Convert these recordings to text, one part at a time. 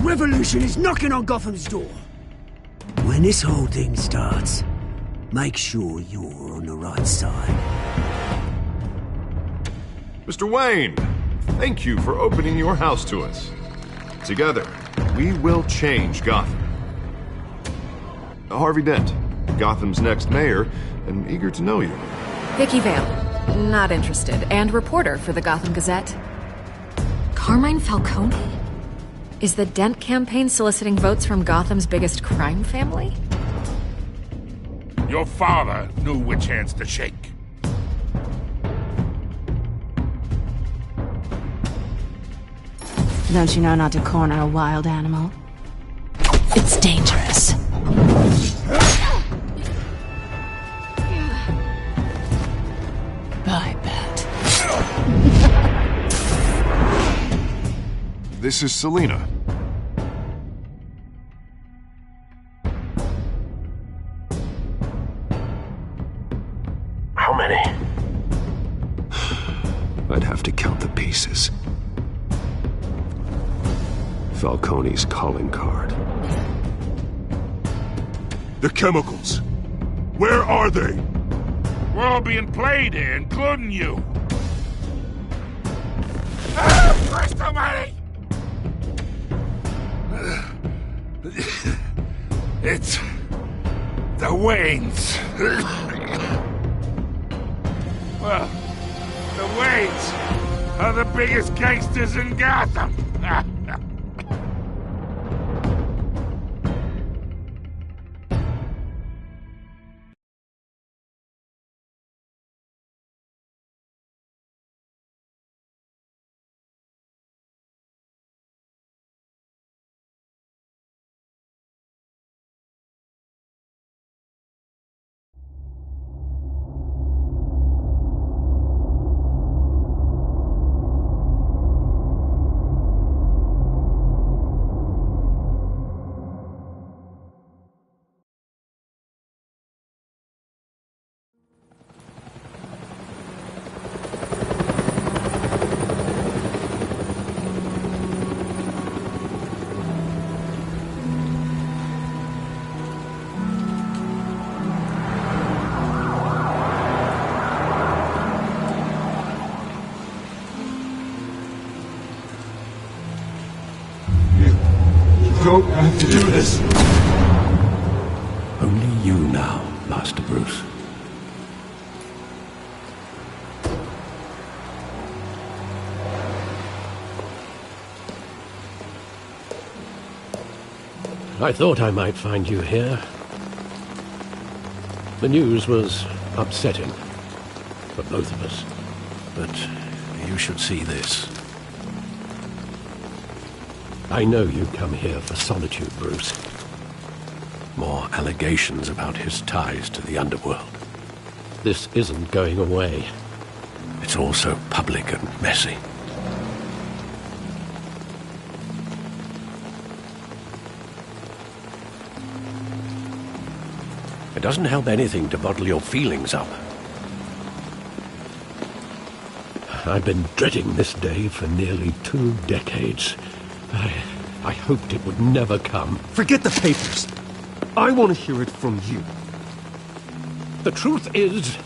revolution is knocking on Gotham's door. When this whole thing starts, make sure you're on the right side. Mr. Wayne, thank you for opening your house to us. Together, we will change Gotham. Harvey Dent, Gotham's next mayor, and eager to know you. Vicky Vale, not interested, and reporter for the Gotham Gazette. Carmine Falcone? Is the Dent campaign soliciting votes from Gotham's biggest crime family? Your father knew which hands to shake. Don't you know not to corner a wild animal? It's dangerous. I bet. This is Selina. How many? I'd have to count the pieces. Falcone's calling card. The chemicals. Where are they? We're all being played here, including you. Ah, Christ almighty! It's the Waynes. Well, the Waynes are the biggest gangsters in Gotham. Don't have to do this. Only you now, Master Bruce. I thought I might find you here. The news was upsetting for both of us. But you should see this. I know you come here for solitude, Bruce. More allegations about his ties to the underworld. This isn't going away. It's all so public and messy. It doesn't help anything to bottle your feelings up. I've been dreading this day for nearly 2 decades. I hoped it would never come. Forget the papers. I want to hear it from you. The truth is,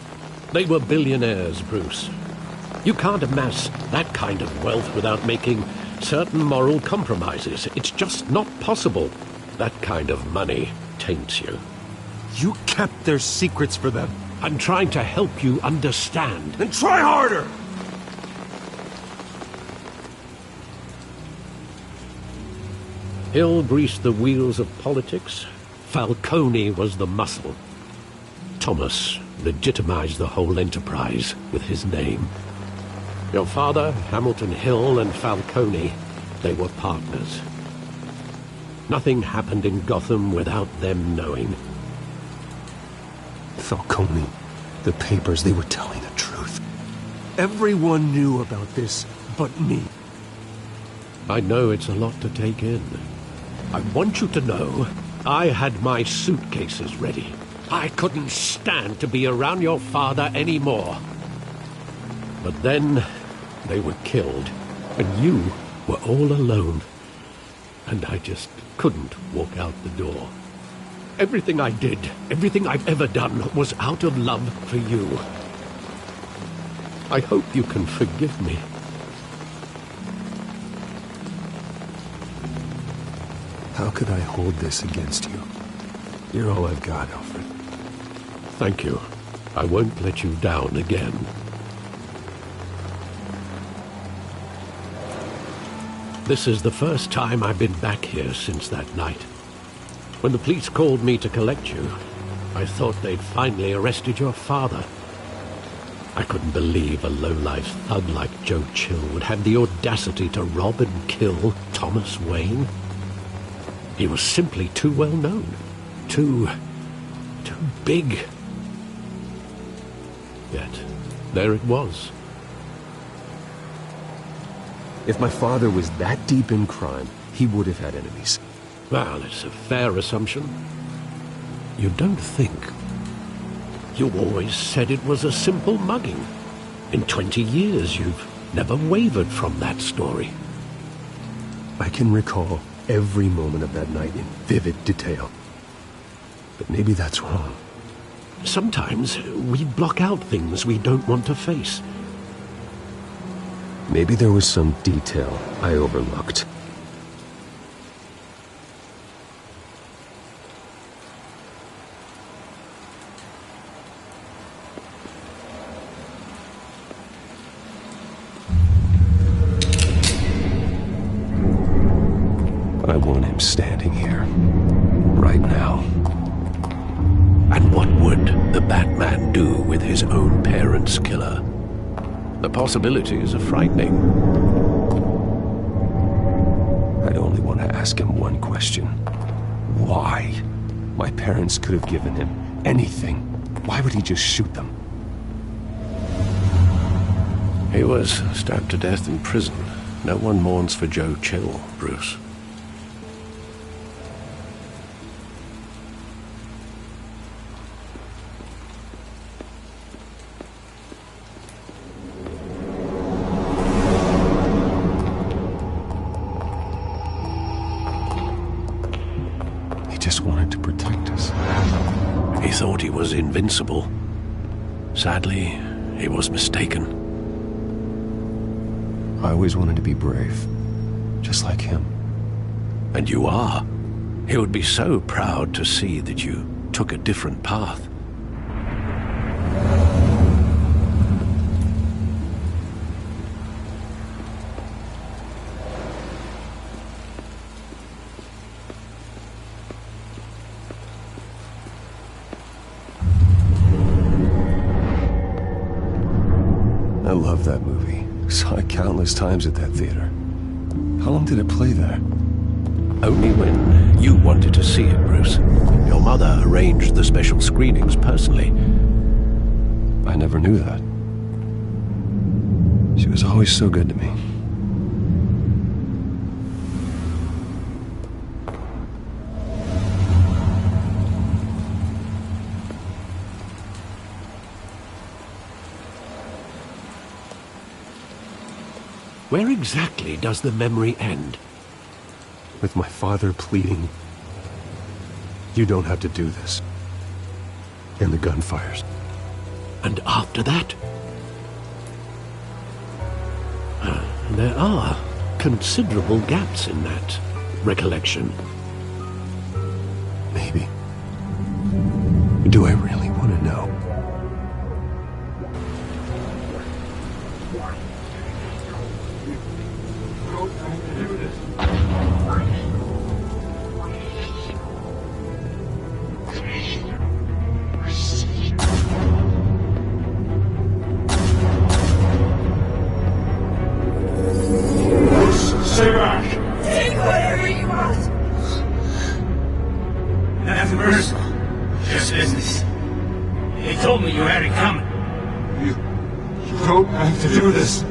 they were billionaires, Bruce. You can't amass that kind of wealth without making certain moral compromises. It's just not possible. That kind of money taints you. You kept their secrets for them. I'm trying to help you understand. Then try harder! Hill greased the wheels of politics. Falcone was the muscle. Thomas legitimized the whole enterprise with his name. Your father, Hamilton Hill, and Falcone, they were partners. Nothing happened in Gotham without them knowing. Falcone, the papers, they were telling the truth. Everyone knew about this but me. I know it's a lot to take in. I want you to know I had my suitcases ready. I couldn't stand to be around your father anymore. But then they were killed, and you were all alone. and I just couldn't walk out the door. Everything I did, everything I've ever done, was out of love for you. I hope you can forgive me. How could I hold this against you? You're all I've got, Alfred. Thank you. I won't let you down again. This is the first time I've been back here since that night. When the police called me to collect you, I thought they'd finally arrested your father. I couldn't believe a low-life thug like Joe Chill would have the audacity to rob and kill Thomas Wayne. He was simply too well known. Too big. Yet, there it was. If my father was that deep in crime, he would have had enemies. Well, it's a fair assumption. You don't think. You always said it was a simple mugging. In 20 years, you've never wavered from that story. I can recall every moment of that night in vivid detail. But maybe that's wrong. Sometimes we block out things we don't want to face. Maybe there was some detail I overlooked. I want him standing here, right now. And what would the Batman do with his own parents' killer? The possibilities are frightening. I'd only want to ask him one question. Why? My parents could have given him anything. Why would he just shoot them? He was stabbed to death in prison. No one mourns for Joe Chill, Bruce. Just wanted to protect us. He thought he was invincible. Sadly, he was mistaken. I always wanted to be brave, just like him. And you are. He would be so proud to see that you took a different path. I love that movie. Saw it countless times at that theater. How long did it play there? Only when you wanted to see it, Bruce. Your mother arranged the special screenings personally. I never knew that. She was always so good to me. Where exactly does the memory end? With my father pleading, "You don't have to do this." And the gunfires. And after that? There are considerable gaps in that recollection. Maybe. Do I really want to know? Stay back! Take whatever you want! That's merciful. Just business. They told me you had it coming. You don't have to do this.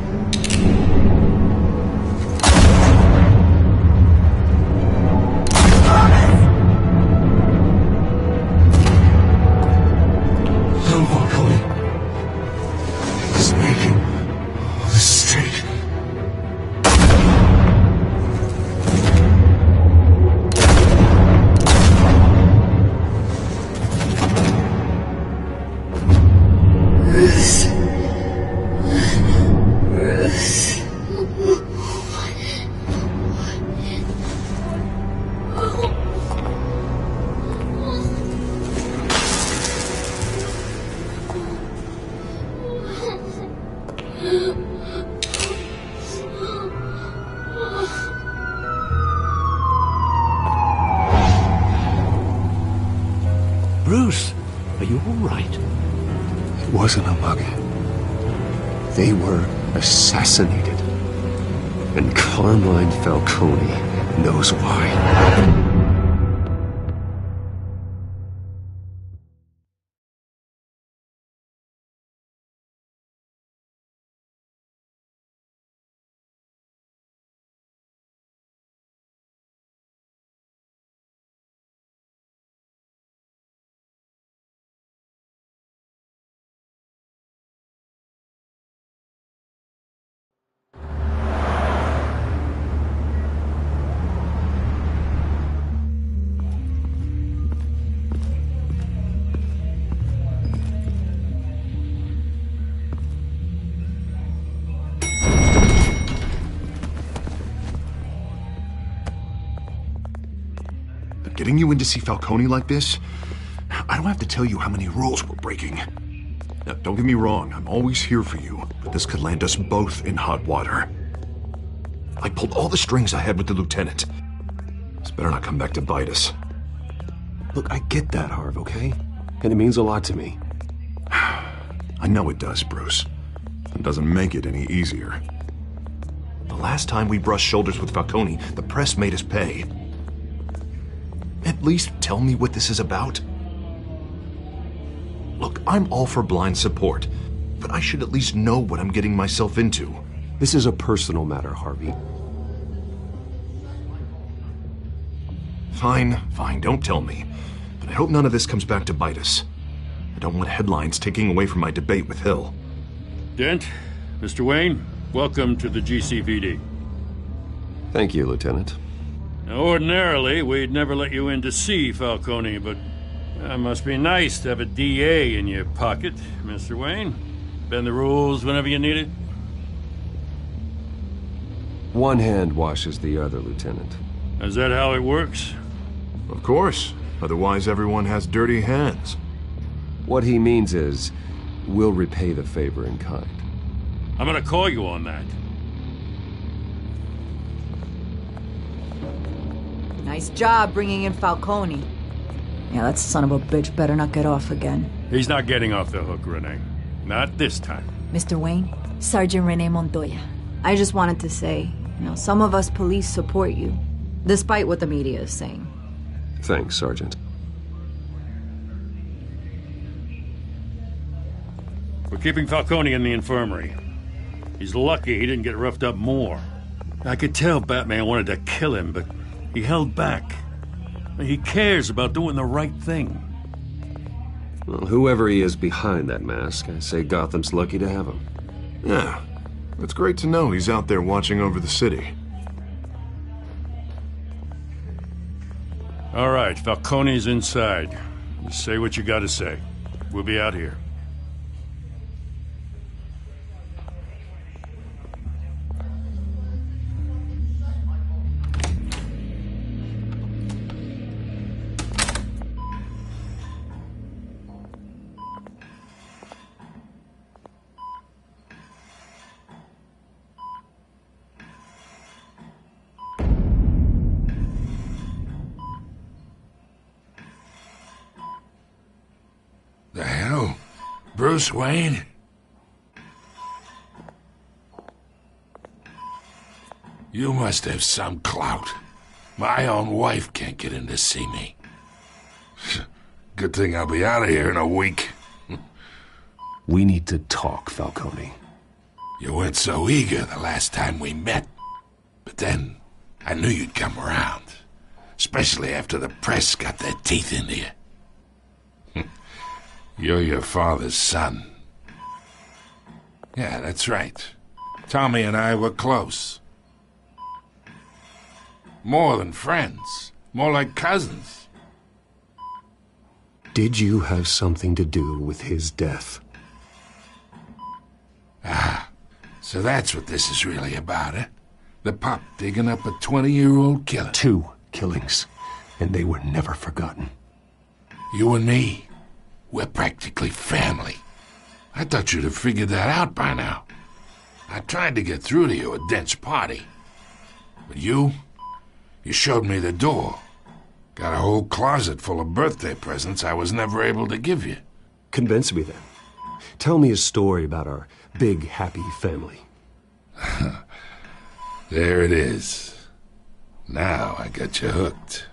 Don't walk away. He's making a mistake. Bruce, are you all right? It wasn't a mug. They were assassinated. And Carmine Falcone knows why. Getting you in to see Falcone like this? I don't have to tell you how many rules we're breaking. Now, don't get me wrong, I'm always here for you, but this could land us both in hot water. I pulled all the strings I had with the lieutenant. This better not come back to bite us. Look, I get that, Harv, okay? And it means a lot to me. I know it does, Bruce. It doesn't make it any easier. The last time we brushed shoulders with Falcone, the press made us pay. At least tell me what this is about. Look, I'm all for blind support, but I should at least know what I'm getting myself into. This is a personal matter, Harvey. Fine, don't tell me. But I hope none of this comes back to bite us. I don't want headlines taking away from my debate with Hill. Dent, Mr. Wayne, welcome to the GCPD. Thank you, Lieutenant. Now, ordinarily, we'd never let you in to see Falcone, but it must be nice to have a DA in your pocket, Mr. Wayne. Bend the rules whenever you need it. One hand washes the other, Lieutenant. Is that how it works? Of course. Otherwise, everyone has dirty hands. What he means is, we'll repay the favor in kind. I'm gonna call you on that. Nice job bringing in Falcone. Yeah, that son of a bitch better not get off again. He's not getting off the hook, Renee. Not this time. Mr. Wayne, Sergeant Renee Montoya. I just wanted to say, some of us police support you, despite what the media is saying. Thanks, Sergeant. We're keeping Falcone in the infirmary. He's lucky he didn't get roughed up more. I could tell Batman wanted to kill him, but he held back. He cares about doing the right thing. Well, whoever he is behind that mask, I say Gotham's lucky to have him. Yeah, it's great to know he's out there watching over the city. All right, Falcone's inside. You say what you gotta say. We'll be out here. The hell? Bruce Wayne? You must have some clout. My own wife can't get in to see me. Good thing I'll be out of here in a week. We need to talk, Falcone. You weren't so eager the last time we met. But then, I knew you'd come around. Especially after the press got their teeth into you. You're your father's son. Yeah, that's right. Tommy and I were close. More than friends. More like cousins. Did you have something to do with his death? Ah, so that's what this is really about, eh? The pup digging up a 20-year-old killer. 2 killings, and they were never forgotten. You and me. We're practically family. I thought you'd have figured that out by now. I tried to get through to you at Dent's party. But you showed me the door. Got a whole closet full of birthday presents I was never able to give you. Convince me then. Tell me a story about our big, happy family. There it is. Now I got you hooked.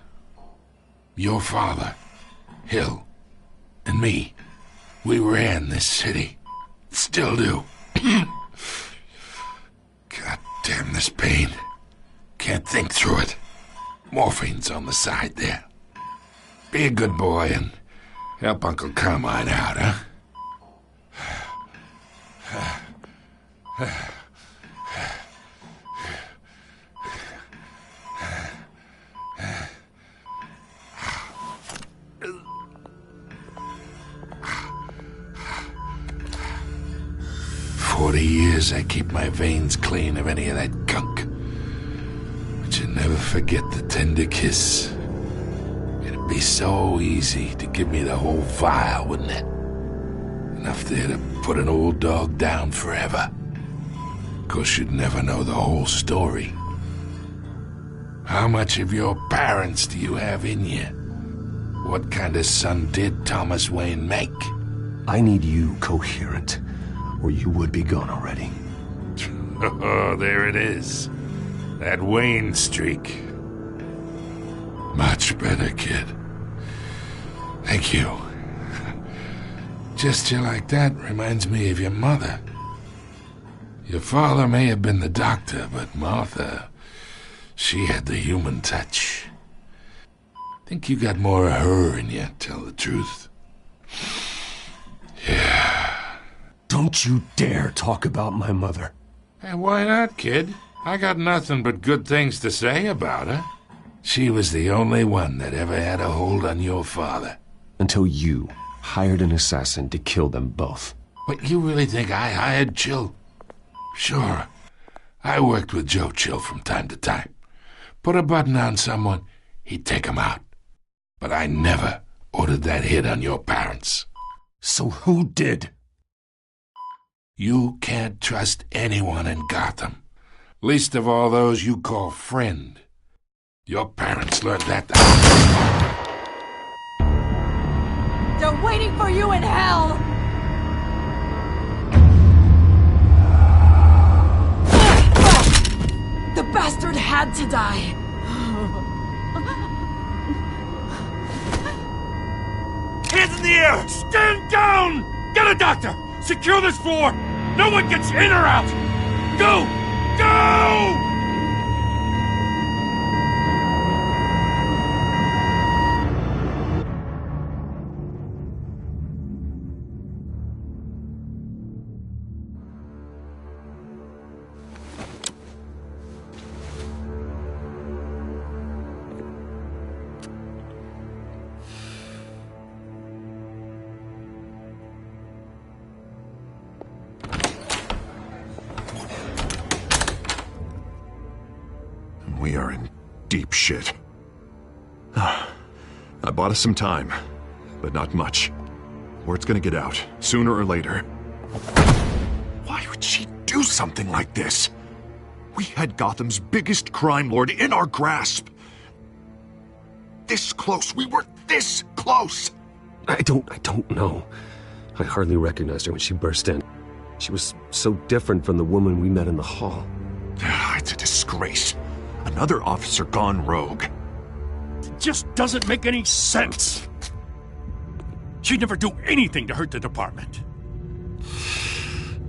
Your father, Hill, and me, we ran this city. Still do. God damn this pain. Can't think through it. Morphine's on the side there. Be a good boy and help Uncle Carmine out, huh? 40 years I keep my veins clean of any of that gunk. But you never forget the tender kiss. It'd be so easy to give me the whole vial, wouldn't it? Enough there to put an old dog down forever. 'Course you'd never know the whole story. How much of your parents do you have in you? What kind of son did Thomas Wayne make? I need you coherent, or you would be gone already. Oh, there it is. That Wayne streak. Much better, kid. Thank you. Gesture like that reminds me of your mother. Your father may have been the doctor, but Martha, she had the human touch. Think you got more of her in you, tell the truth. Yeah. Don't you dare talk about my mother. Hey, why not, kid? I got nothing but good things to say about her. She was the only one that ever had a hold on your father. Until you hired an assassin to kill them both. What, you really think I hired Chill? Sure. I worked with Joe Chill from time to time. Put a button on someone, he'd take him out. But I never ordered that hit on your parents. So who did? You can't trust anyone in Gotham. Least of all those you call friend. Your parents learned that. They're waiting for you in hell! The bastard had to die! Hands in the air! Stand down! Get a doctor! Secure this floor! No one gets in or out! Go! Go! We are in deep shit. I bought us some time, but not much. Word's gonna get out, sooner or later. Why would she do something like this? We had Gotham's biggest crime lord in our grasp. This close. We were this close. I don't know. I hardly recognized her when she burst in. She was so different from the woman we met in the hall. It's a disgrace. Another officer gone rogue. It just doesn't make any sense. She'd never do anything to hurt the department.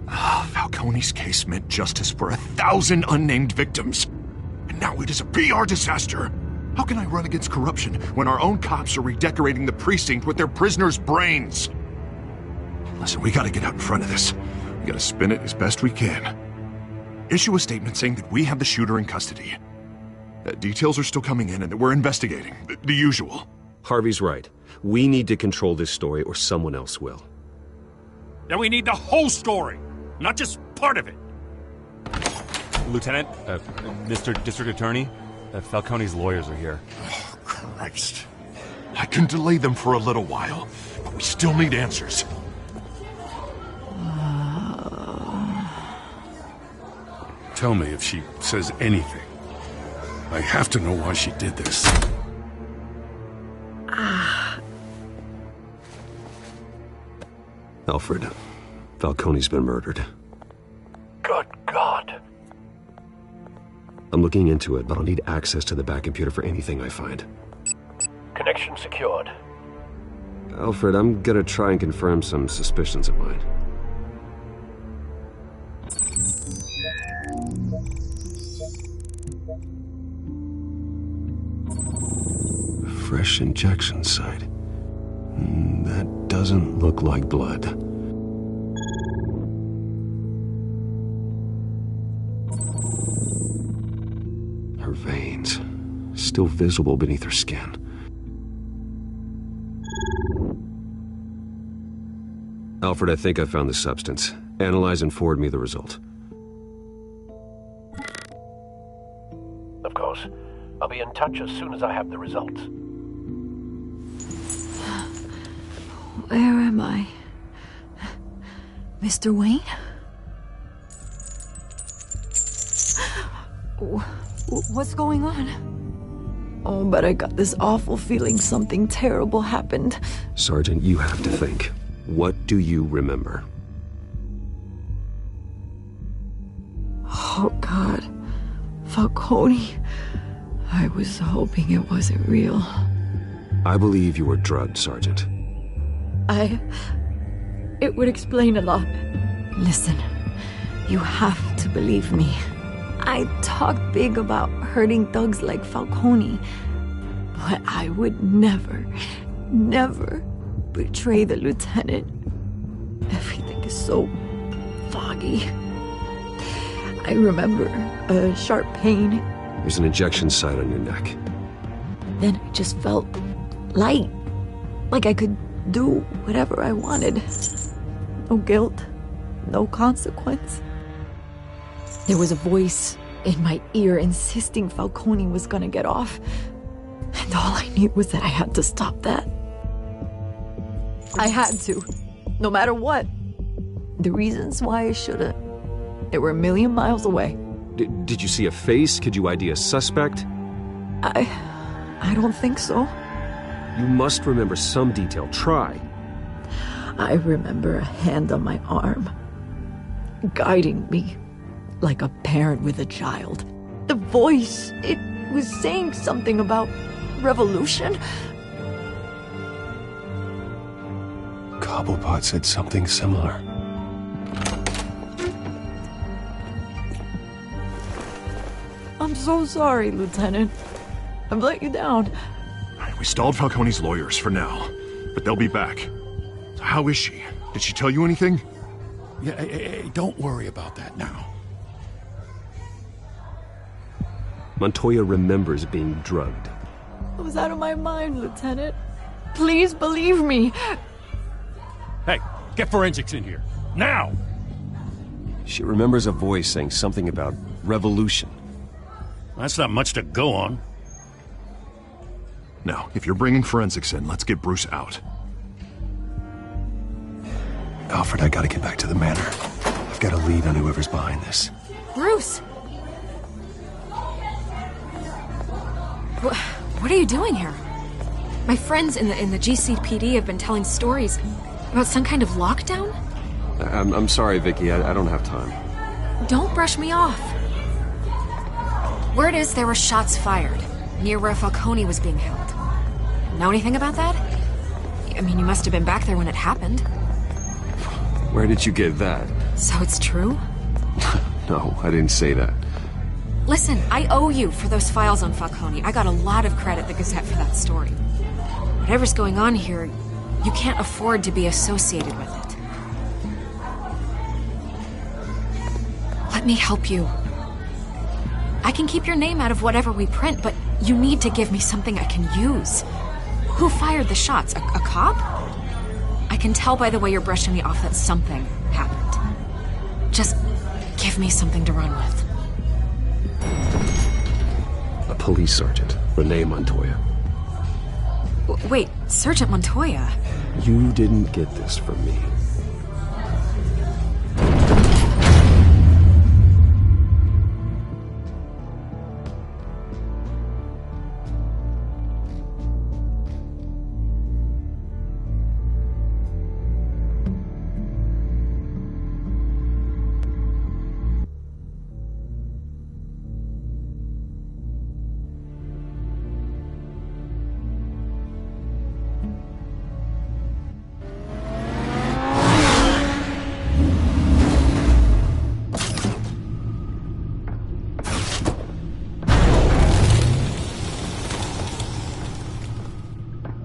Falcone's case meant justice for 1,000 unnamed victims. And now it is a PR disaster. How can I run against corruption when our own cops are redecorating the precinct with their prisoners' brains? Listen, we gotta get out in front of this. We gotta spin it as best we can. Issue a statement saying that we have the shooter in custody. Details are still coming in and that we're investigating. The usual. Harvey's right. We need to control this story or someone else will. Then we need the whole story, not just part of it. Lieutenant, Mr. District Attorney, Falcone's lawyers are here. Oh, Christ. I can delay them for a little while, but we still need answers. Tell me if she says anything. I have to know why she did this. Alfred, Falcone's been murdered. Good God. I'm looking into it, but I'll need access to the back computer for anything I find. Connection secured. Alfred, I'm gonna try and confirm some suspicions of mine. Fresh injection site. That doesn't look like blood. Her veins, still visible beneath her skin. Alfred, I think I found the substance. Analyze and forward me the result. Of course. I'll be in touch as soon as I have the results. Where am I? Mr. Wayne? What's going on? Oh, but I got this awful feeling something terrible happened. Sergeant, you have to think. What do you remember? Oh, God. Falcone. I was hoping it wasn't real. I believe you were drugged, Sergeant. It would explain a lot. Listen, you have to believe me. I talked big about hurting thugs like Falcone, but I would never betray the lieutenant. Everything is so foggy. I remember a sharp pain. There's an injection site on your neck. Then I just felt light, like I could do whatever I wanted. No guilt, no consequence. There was a voice in my ear insisting Falcone was gonna get off. And all I knew was that I had to stop that. I had to, no matter what. The reasons why I shouldn't, they were a million miles away. Did you see a face? Could you ID a suspect? I don't think so. You must remember some detail. Try. I remember a hand on my arm, guiding me like a parent with a child. The voice, it was saying something about revolution. Cobblepot said something similar. I'm so sorry, Lieutenant. I've let you down. We stalled Falcone's lawyers for now, but they'll be back. So how is she? Did she tell you anything? Yeah, hey, don't worry about that now. Montoya remembers being drugged. I was out of my mind, Lieutenant. Please believe me. Hey, get forensics in here. Now! She remembers a voice saying something about revolution. That's not much to go on. Now, if you're bringing forensics in, let's get Bruce out. Alfred, I gotta get back to the manor. I've got a lead on whoever's behind this. Bruce! What are you doing here? My friends in the GCPD have been telling stories about some kind of lockdown? I'm sorry, Vicky. I don't have time. Don't brush me off. Word is there were shots fired near where Falcone was being held. Know anything about that? I mean, you must have been back there when it happened. Where did you get that? So it's true? No, I didn't say that. Listen, I owe you for those files on Falcone. I got a lot of credit at the Gazette for that story. Whatever's going on here, you can't afford to be associated with it. Let me help you. I can keep your name out of whatever we print, but you need to give me something I can use. Who fired the shots? A cop? I can tell by the way you're brushing me off that something happened. Just give me something to run with. A police sergeant, Renee Montoya. Wait, Sergeant Montoya? You didn't get this from me.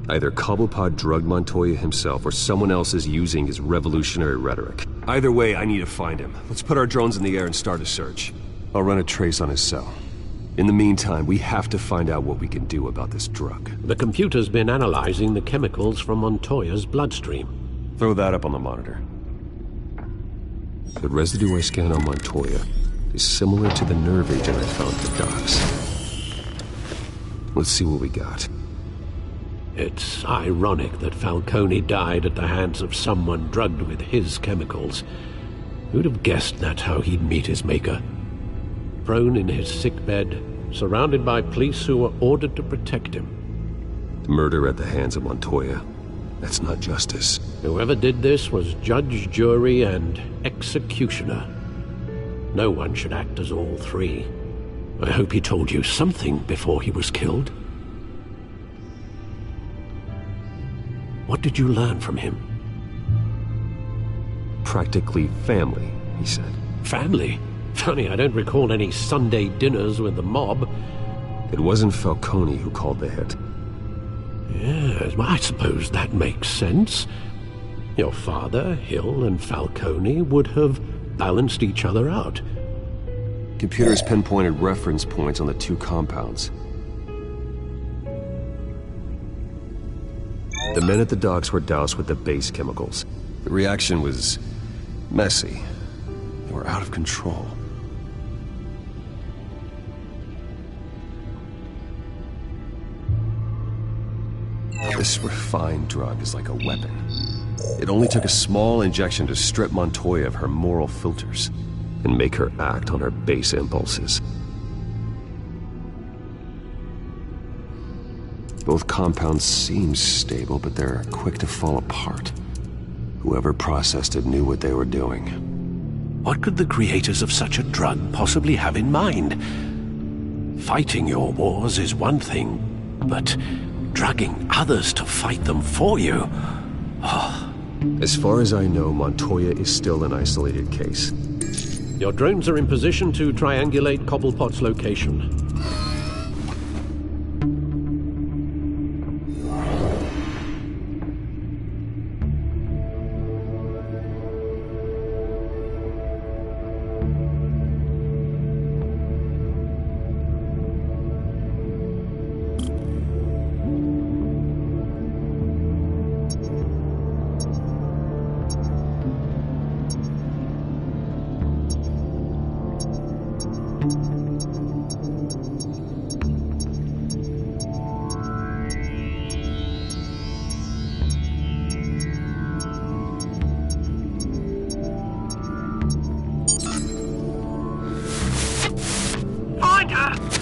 Either Cobblepot drugged Montoya himself, or someone else is using his revolutionary rhetoric. Either way, I need to find him. Let's put our drones in the air and start a search. I'll run a trace on his cell. In the meantime, we have to find out what we can do about this drug. The computer's been analyzing the chemicals from Montoya's bloodstream. Throw that up on the monitor. The residue I scanned on Montoya is similar to the nerve agent I found at the docks. Let's see what we got. It's ironic that Falcone died at the hands of someone drugged with his chemicals. Who'd have guessed that's how he'd meet his maker? Prone in his sickbed, surrounded by police who were ordered to protect him. Murder at the hands of Montoya. That's not justice. Whoever did this was judge, jury, and executioner. No one should act as all three. I hope he told you something before he was killed. What did you learn from him? Practically family, he said. Family? Funny, I don't recall any Sunday dinners with the mob. It wasn't Falcone who called the hit. Yes, well, I suppose that makes sense. Your father, Hill, and Falcone would have balanced each other out. Computers pinpointed reference points on the two compounds. The men at the docks were doused with the base chemicals. The reaction was messy. They were out of control. This refined drug is like a weapon. It only took a small injection to strip Montoya of her moral filters and make her act on her base impulses. Both compounds seem stable, but they're quick to fall apart. Whoever processed it knew what they were doing. What could the creators of such a drug possibly have in mind? Fighting your wars is one thing, but drugging others to fight them for you? Oh. As far as I know, Montoya is still an isolated case. Your drones are in position to triangulate Cobblepot's location.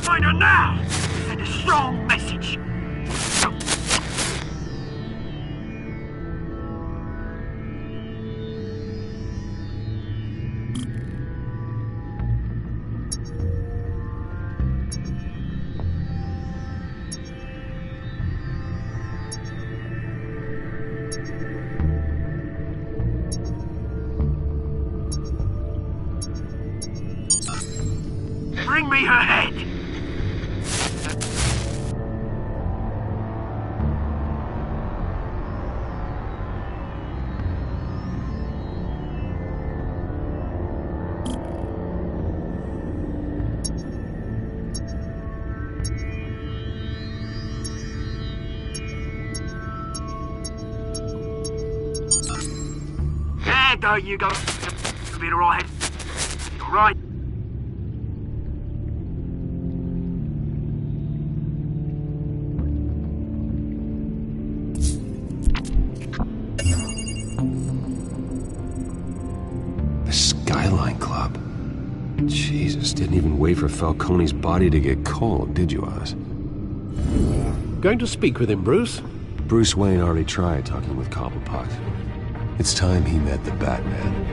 Find her now! Send a strong message! Bring me her head! There you go. You'll be alright. You're right. The Skyline Club. Jesus, didn't even wait for Falcone's body to get cold, did you, Oz? Going to speak with him, Bruce? Bruce Wayne already tried talking with Cobblepot. It's time he met the Batman.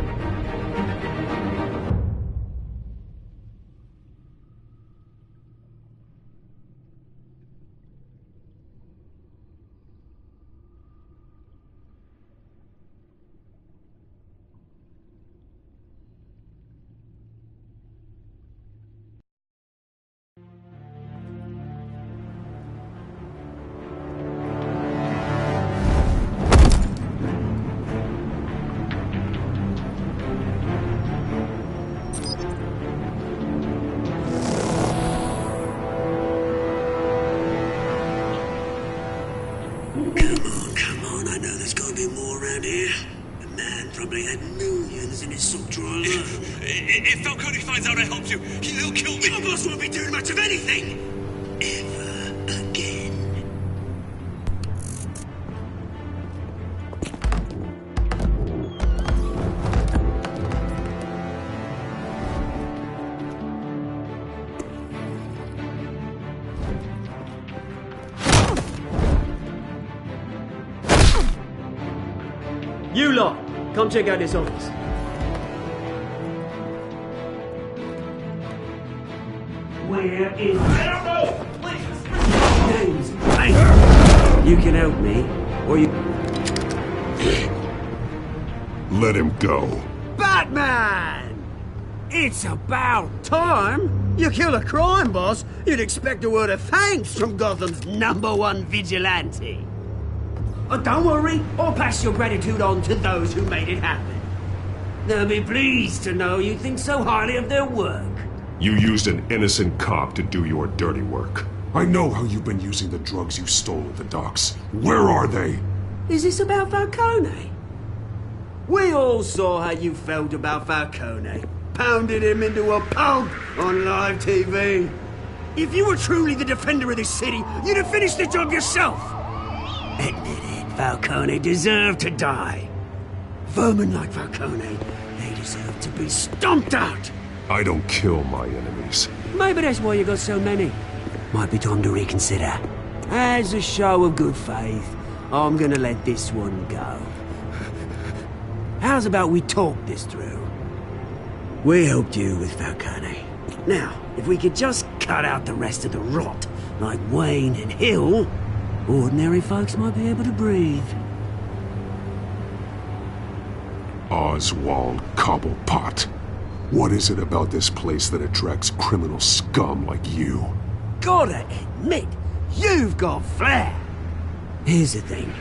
Come on, I know there's gotta be more around here. The man probably had millions in his sock drawer. If Falcone finds out I helped you, he'll kill me. Your boss won't be doing much of anything! Ever again. You lot, come check out this office. Where is... I don't know! Please! Names. Hey! You can help me, or you... Let him go. Batman! It's about time! You kill a crime boss, you'd expect a word of thanks from Gotham's #1 vigilante. Oh, don't worry, I'll pass your gratitude on to those who made it happen. They'll be pleased to know you think so highly of their work. You used an innocent cop to do your dirty work. I know how you've been using the drugs you stole at the docks. Where are they? Is this about Falcone? We all saw how you felt about Falcone. Pounded him into a pulp on live TV. If you were truly the defender of this city, you'd have finished the job yourself. Admit it, Falcone deserved to die. Vermin like Falcone, they deserve to be stomped out. I don't kill my enemies. Maybe that's why you got so many. Might be time to reconsider. As a show of good faith, I'm gonna let this one go. How's about we talk this through? We helped you with Falcone. Now, if we could just cut out the rest of the rot, like Wayne and Hill, ordinary folks might be able to breathe. Oswald Cobblepot. What is it about this place that attracts criminal scum like you? Gotta admit, you've got flair. Here's the thing.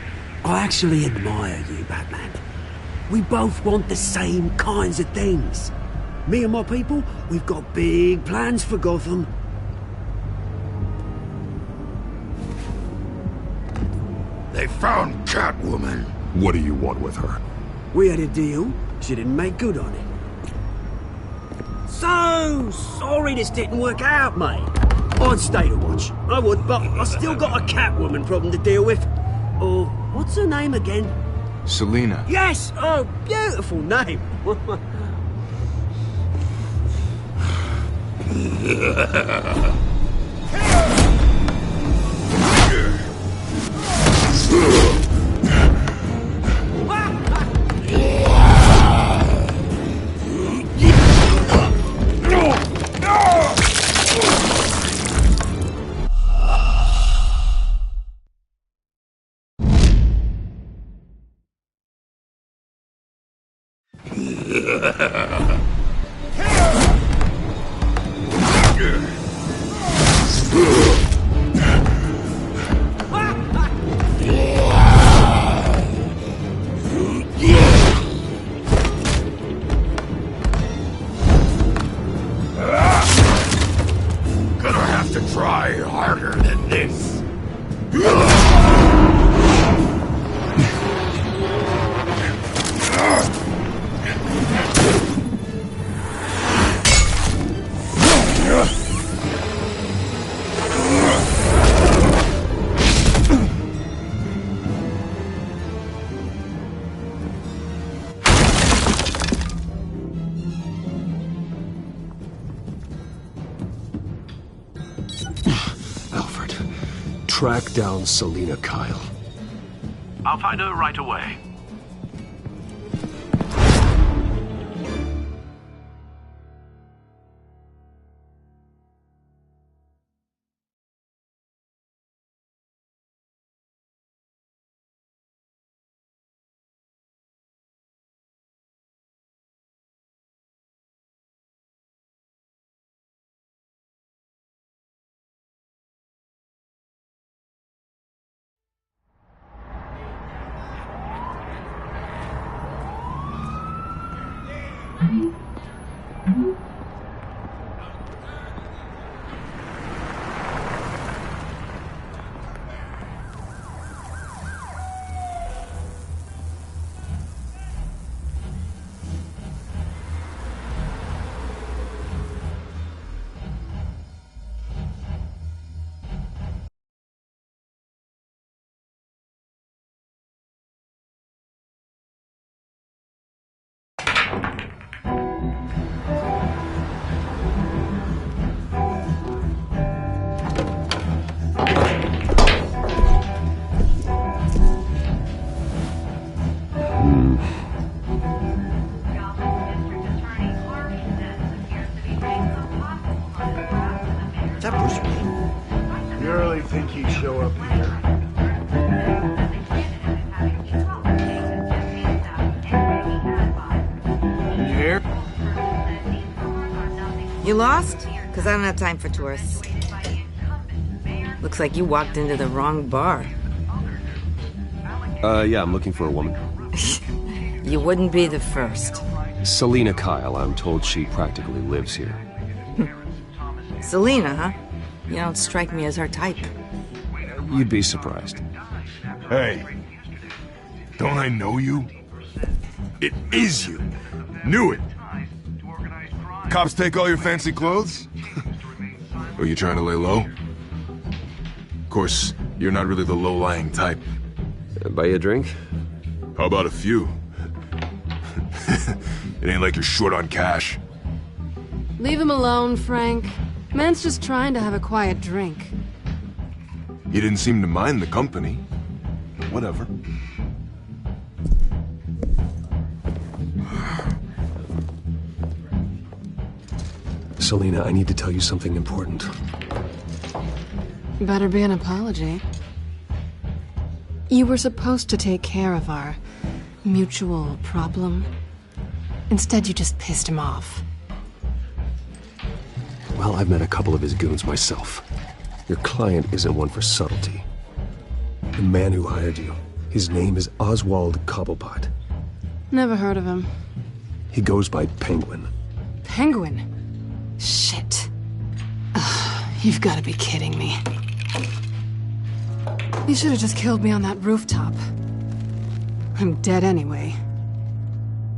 I actually admire you, Batman. We both want the same kinds of things. Me and my people, we've got big plans for Gotham. They found Catwoman. What do you want with her? We had a deal. She didn't make good on it. So sorry this didn't work out, mate. I'd stay to watch. I would, but I still got a Catwoman problem to deal with. Oh, what's her name again? Selina. Yes! Oh, beautiful name. Gonna have to try harder than this. Track down Selina Kyle. I'll find her right away. think he'd show up here? You here? You lost? Because I don't have time for tourists. Looks like you walked into the wrong bar. Yeah, I'm looking for a woman. You wouldn't be the first. Selina Kyle, I'm told she practically lives here. Selina, huh? You don't strike me as her type. You'd be surprised. Hey, don't I know you? It is you. Knew it. Cops take all your fancy clothes? Are you trying to lay low? Of course, you're not really the low-lying type. Buy you a drink? How about a few? It ain't like you're short on cash. Leave him alone, Frank. Man's just trying to have a quiet drink. He didn't seem to mind the company. Whatever. Selina, I need to tell you something important. Better be an apology. You were supposed to take care of our mutual problem. Instead, you just pissed him off. Well, I've met a couple of his goons myself. Your client isn't one for subtlety. The man who hired you, his name is Oswald Cobblepot. Never heard of him. He goes by Penguin. Penguin? Shit. Ugh, you've got to be kidding me. You should have just killed me on that rooftop. I'm dead anyway.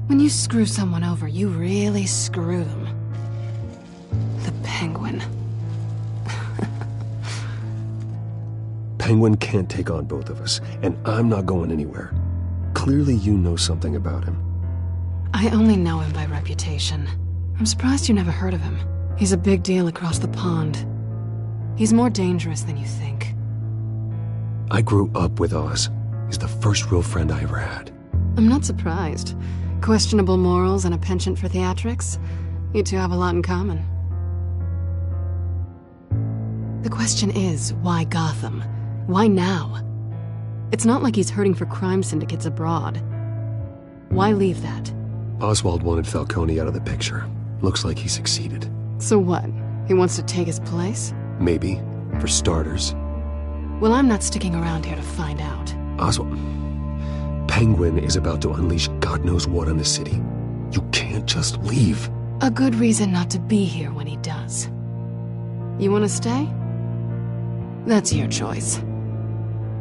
When you screw someone over, you really screw them. The Penguin. Penguin can't take on both of us, and I'm not going anywhere. Clearly you know something about him. I only know him by reputation. I'm surprised you never heard of him. He's a big deal across the pond. He's more dangerous than you think. I grew up with Oz. He's the first real friend I ever had. I'm not surprised. Questionable morals and a penchant for theatrics. You two have a lot in common. The question is, why Gotham? Why now? It's not like he's hurting for crime syndicates abroad. Why leave that? Oswald wanted Falcone out of the picture. Looks like he succeeded. So what? He wants to take his place? Maybe. For starters. Well, I'm not sticking around here to find out. Oswald... Penguin is about to unleash God knows what on the city. You can't just leave. A good reason not to be here when he does. You want to stay? That's your choice.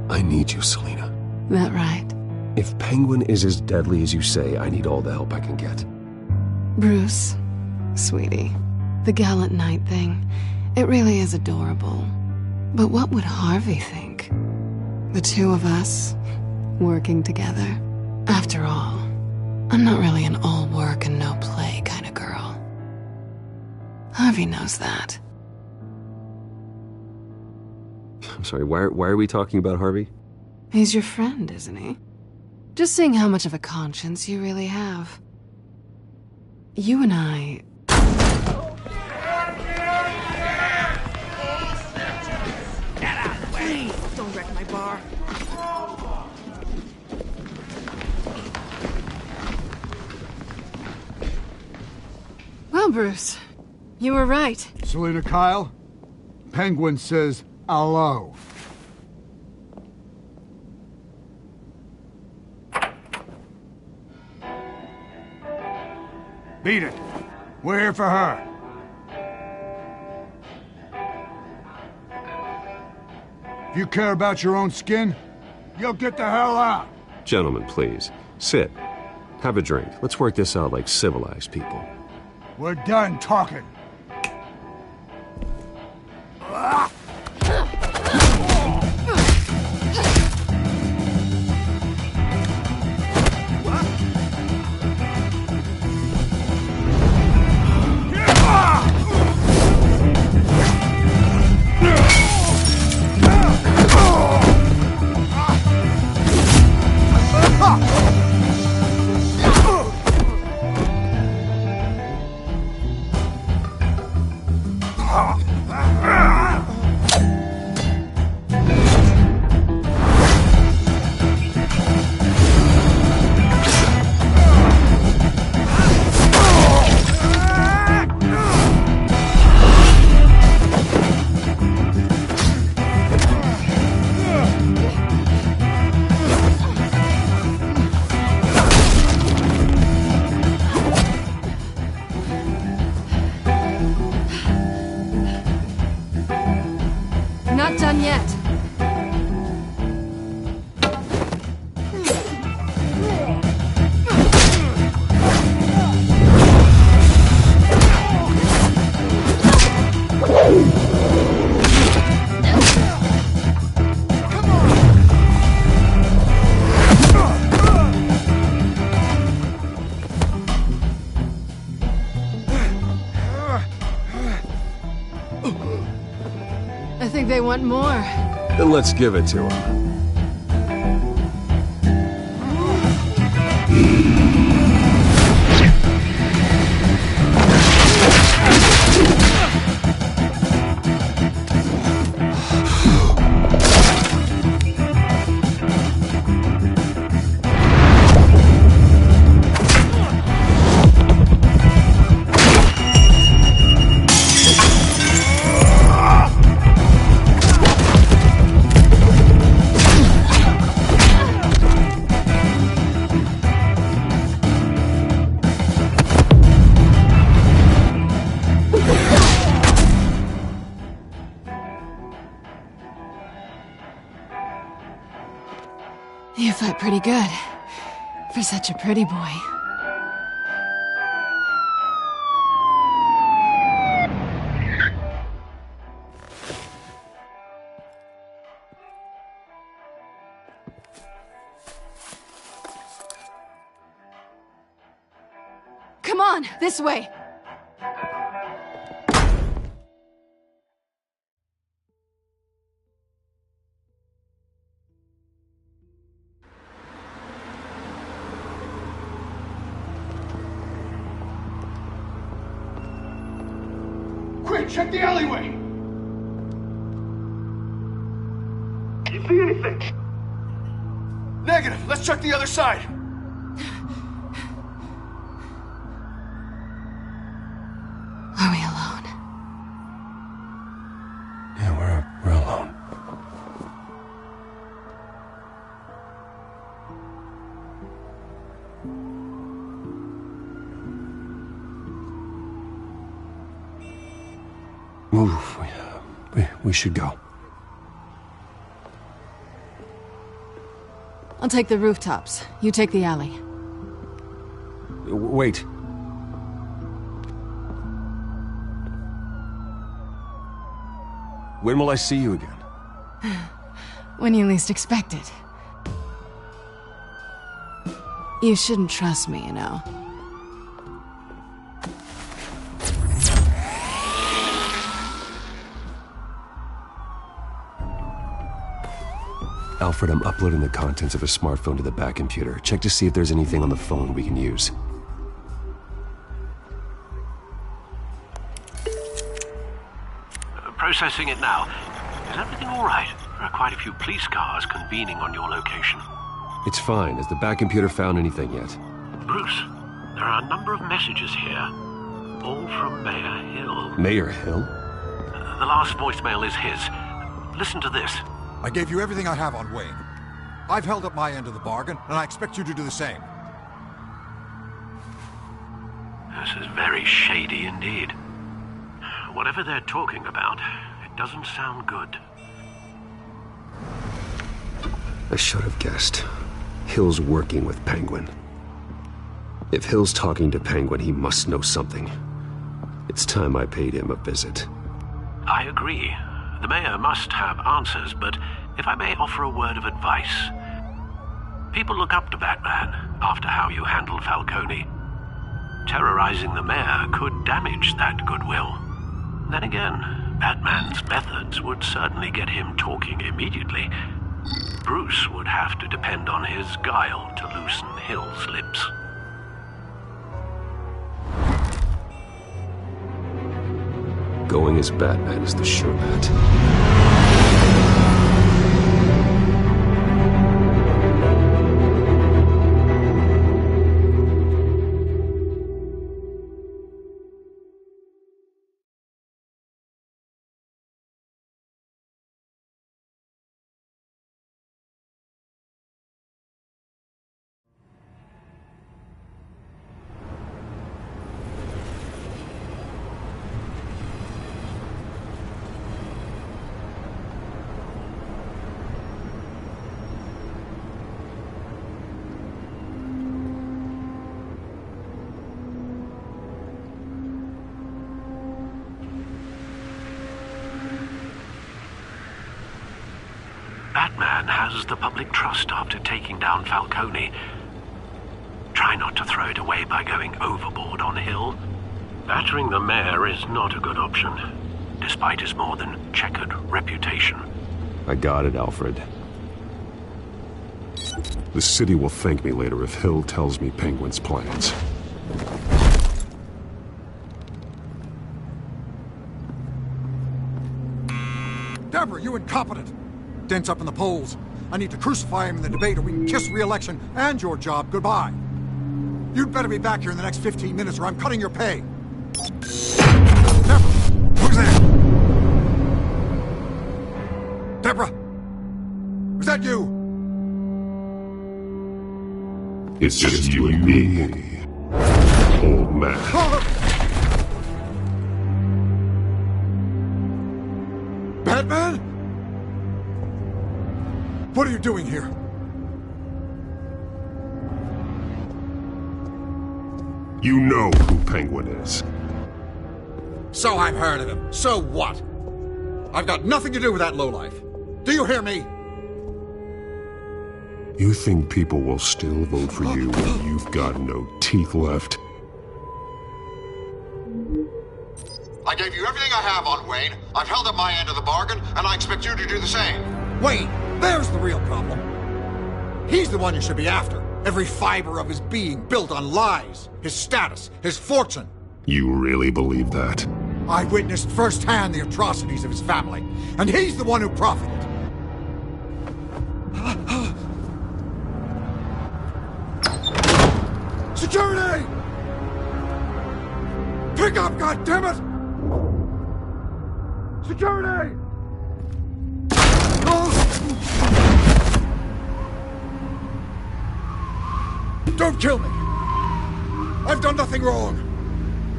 I need you, Selina. That right? If Penguin is as deadly as you say, I need all the help I can get. Bruce, sweetie, the gallant knight thing, it really is adorable. But what would Harvey think? The two of us, working together. After all, I'm not really an all work and no play kind of girl. Harvey knows that. I'm sorry, why are we talking about Harvey? He's your friend, isn't he? Just seeing how much of a conscience you really have. You and I... Get out of the way! Don't wreck my bar. Well, Bruce, you were right. Selina Kyle, Penguin says hello. Beat it. We're here for her. If you care about your own skin, you'll get the hell out. Gentlemen, please. Sit. Have a drink. Let's work this out like civilized people. We're done talking. want more. Then let's give it to him. You fight pretty good. For such a pretty boy. Come on, this way. Quick, check the alleyway! You see anything? Negative. Let's check the other side. Are we alone? Yeah, we're alone. Move. We should go. I'll take the rooftops. You take the alley. Wait. When will I see you again? When you least expect it. You shouldn't trust me, you know. Alfred, I'm uploading the contents of a smartphone to the back computer. Check to see if there's anything on the phone we can use. Processing it now. Is everything all right? There are quite a few police cars convening on your location. It's fine. Has the back computer found anything yet? Bruce, there are a number of messages here. All from Mayor Hill. Mayor Hill? The last voicemail is his. Listen to this. I gave you everything I have on Wayne. I've held up my end of the bargain, and I expect you to do the same. This is very shady indeed. Whatever they're talking about, it doesn't sound good. I should have guessed. Hill's working with Penguin. If Hill's talking to Penguin, he must know something. It's time I paid him a visit. I agree. The mayor must have answers, but if I may offer a word of advice. People look up to Batman after how you handled Falcone. Terrorizing the mayor could damage that goodwill. Then again, Batman's methods would certainly get him talking immediately. Bruce would have to depend on his guile to loosen Hill's lips. Going as Batman is the sure bet. Batman has the public trust after taking down Falcone. Try not to throw it away by going overboard on Hill. Battering the mayor is not a good option. despite his more than checkered reputation. I got it, Alfred. The city will thank me later if Hill tells me Penguin's plans. Deborah, you incompetent! Dent's up in the polls. I need to crucify him in the debate or we can kiss re-election and your job goodbye. You'd better be back here in the next 15 minutes or I'm cutting your pay. Deborah! Who's there? Deborah! Was that you? It's just you and me, old man. Batman? What are you doing here? You know who Penguin is. So I've heard of him. So what? I've got nothing to do with that lowlife. Do you hear me? You think people will still vote for you when you've got no teeth left? I gave you everything I have on Wayne. I've held up my end of the bargain, and I expect you to do the same. Wayne, there's the real problem. He's the one you should be after. Every fiber of his being built on lies. His status, his fortune. You really believe that? I witnessed firsthand the atrocities of his family, and he's the one who profited. Security! Pick up, goddammit! Security! Don't kill me! I've done nothing wrong!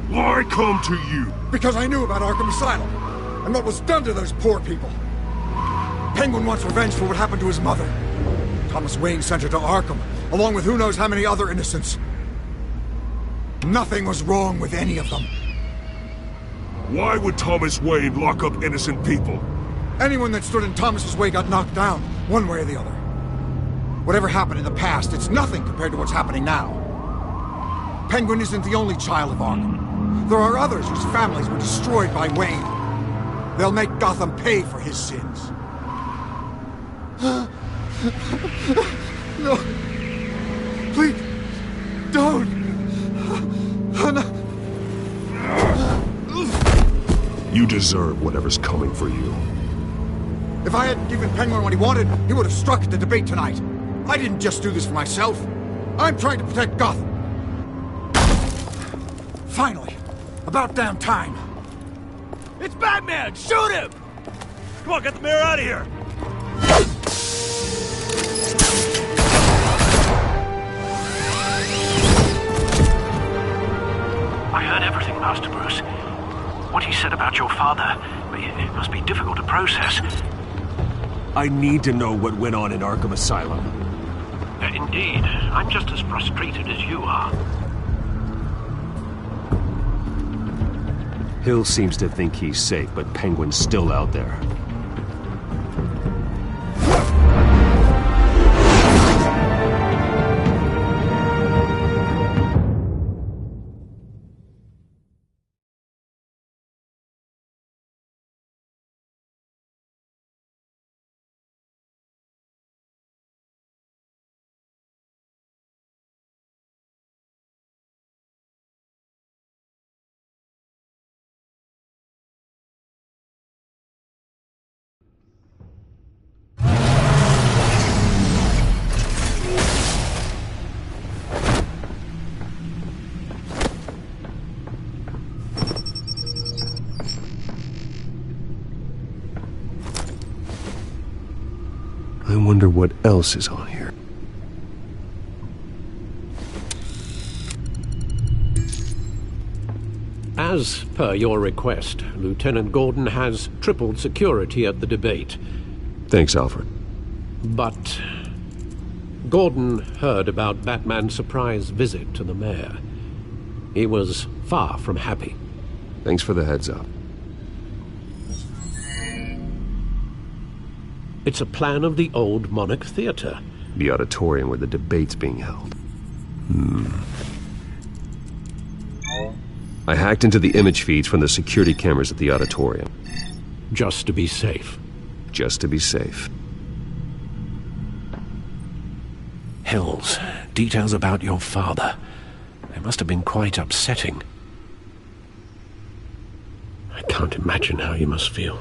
Why come to you? Because I knew about Arkham Asylum, and what was done to those poor people. Penguin wants revenge for what happened to his mother. Thomas Wayne sent her to Arkham, along with who knows how many other innocents. Nothing was wrong with any of them. Why would Thomas Wayne lock up innocent people? Anyone that stood in Thomas's way got knocked down, one way or the other. Whatever happened in the past, it's nothing compared to what's happening now. Penguin isn't the only child of Arkham. There are others whose families were destroyed by Wayne. They'll make Gotham pay for his sins. No. Please, don't. No. You deserve whatever's coming for you. If I hadn't given Penguin what he wanted, he would have struck at the debate tonight. I didn't just do this for myself. I'm trying to protect Gotham. Finally. About damn time. It's Batman! Shoot him! Come on, get the mayor out of here! I heard everything, Master Bruce. What he said about your father, it must be difficult to process. I need to know what went on in Arkham Asylum. Indeed. I'm just as frustrated as you are. Hill seems to think he's safe, but Penguin's still out there. I wonder what else is on here. As per your request, Lieutenant Gordon has tripled security at the debate. Thanks, Alfred. But Gordon heard about Batman's surprise visit to the mayor. He was far from happy. Thanks for the heads up. It's a plan of the old Monarch Theater. The auditorium where the debate's being held. I hacked into the image feeds from the security cameras at the auditorium. just to be safe. Just to be safe. Hills, details about your father. They must have been quite upsetting. I can't imagine how you must feel.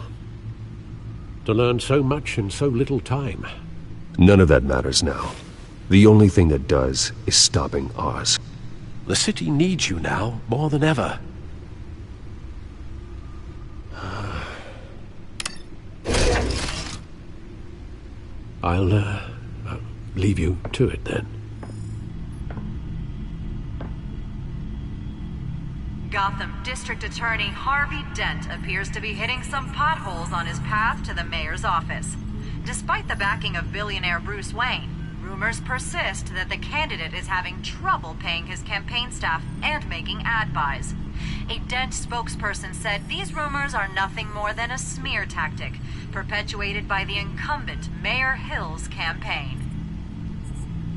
To learn so much in so little time. None of that matters now. The only thing that does is stopping Oz. The city needs you now, more than ever. I'll leave you to it then. Gotham District Attorney Harvey Dent appears to be hitting some potholes on his path to the mayor's office. Despite the backing of billionaire Bruce Wayne, rumors persist that the candidate is having trouble paying his campaign staff and making ad buys. A Dent spokesperson said these rumors are nothing more than a smear tactic, perpetuated by the incumbent Mayor Hill's campaign.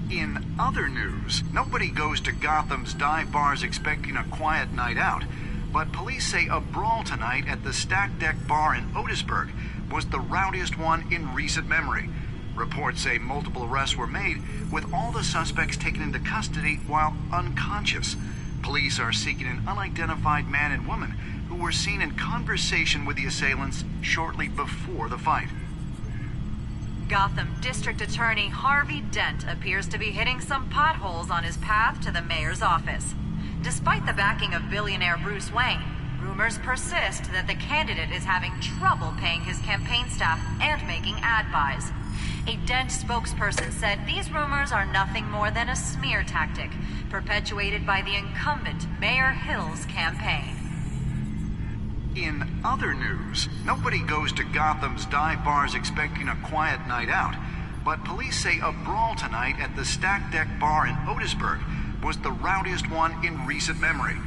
In other news, nobody goes to Gotham's dive bars expecting a quiet night out, but police say a brawl tonight at the Stack Deck Bar in Otisburg was the rowdiest one in recent memory. Reports say multiple arrests were made, with all the suspects taken into custody while unconscious. Police are seeking an unidentified man and woman who were seen in conversation with the assailants shortly before the fight. Gotham District Attorney Harvey Dent appears to be hitting some potholes on his path to the mayor's office. Despite the backing of billionaire Bruce Wayne, rumors persist that the candidate is having trouble paying his campaign staff and making ad buys. A Dent spokesperson said these rumors are nothing more than a smear tactic, perpetuated by the incumbent Mayor Hill's campaign. In other news, nobody goes to Gotham's dive bars expecting a quiet night out, but police say a brawl tonight at the Stack Deck Bar in Otisburg was the rowdiest one in recent memory.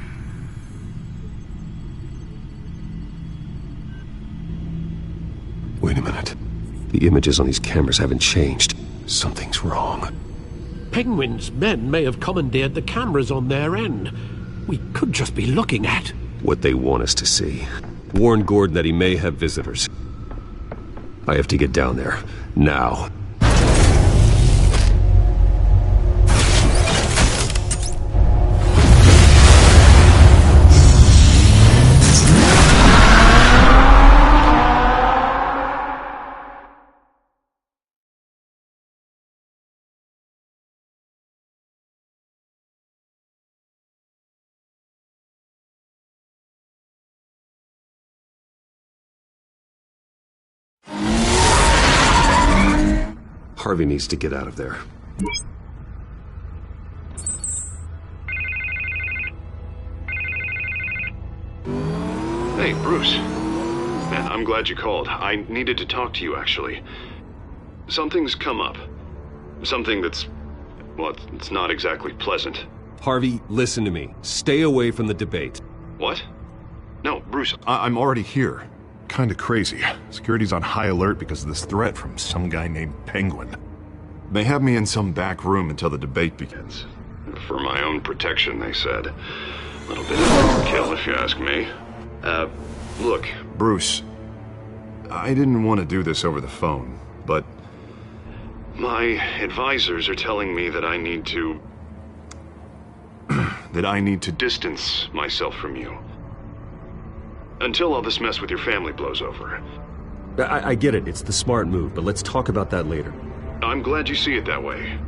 Wait a minute. The images on these cameras haven't changed. Something's wrong. Penguin's men may have commandeered the cameras on their end. We could just be looking at what they want us to see. Warn Gordon that he may have visitors. I have to get down there. Now. Harvey needs to get out of there. Hey, Bruce. Man, I'm glad you called. I needed to talk to you, actually. Something's come up. Something that's... well, it's not exactly pleasant. Harvey, listen to me. Stay away from the debate. What? No, Bruce, I'm already here. Kinda crazy. Security's on high alert because of this threat from some guy named Penguin. They have me in some back room until the debate begins. For my own protection, they said. A little bit of overkill, if you ask me. Look, Bruce, I didn't want to do this over the phone, but my advisors are telling me that I need to... that I need to distance myself from you. Until all this mess with your family blows over. I get it. It's the smart move, but let's talk about that later. I'm glad you see it that way.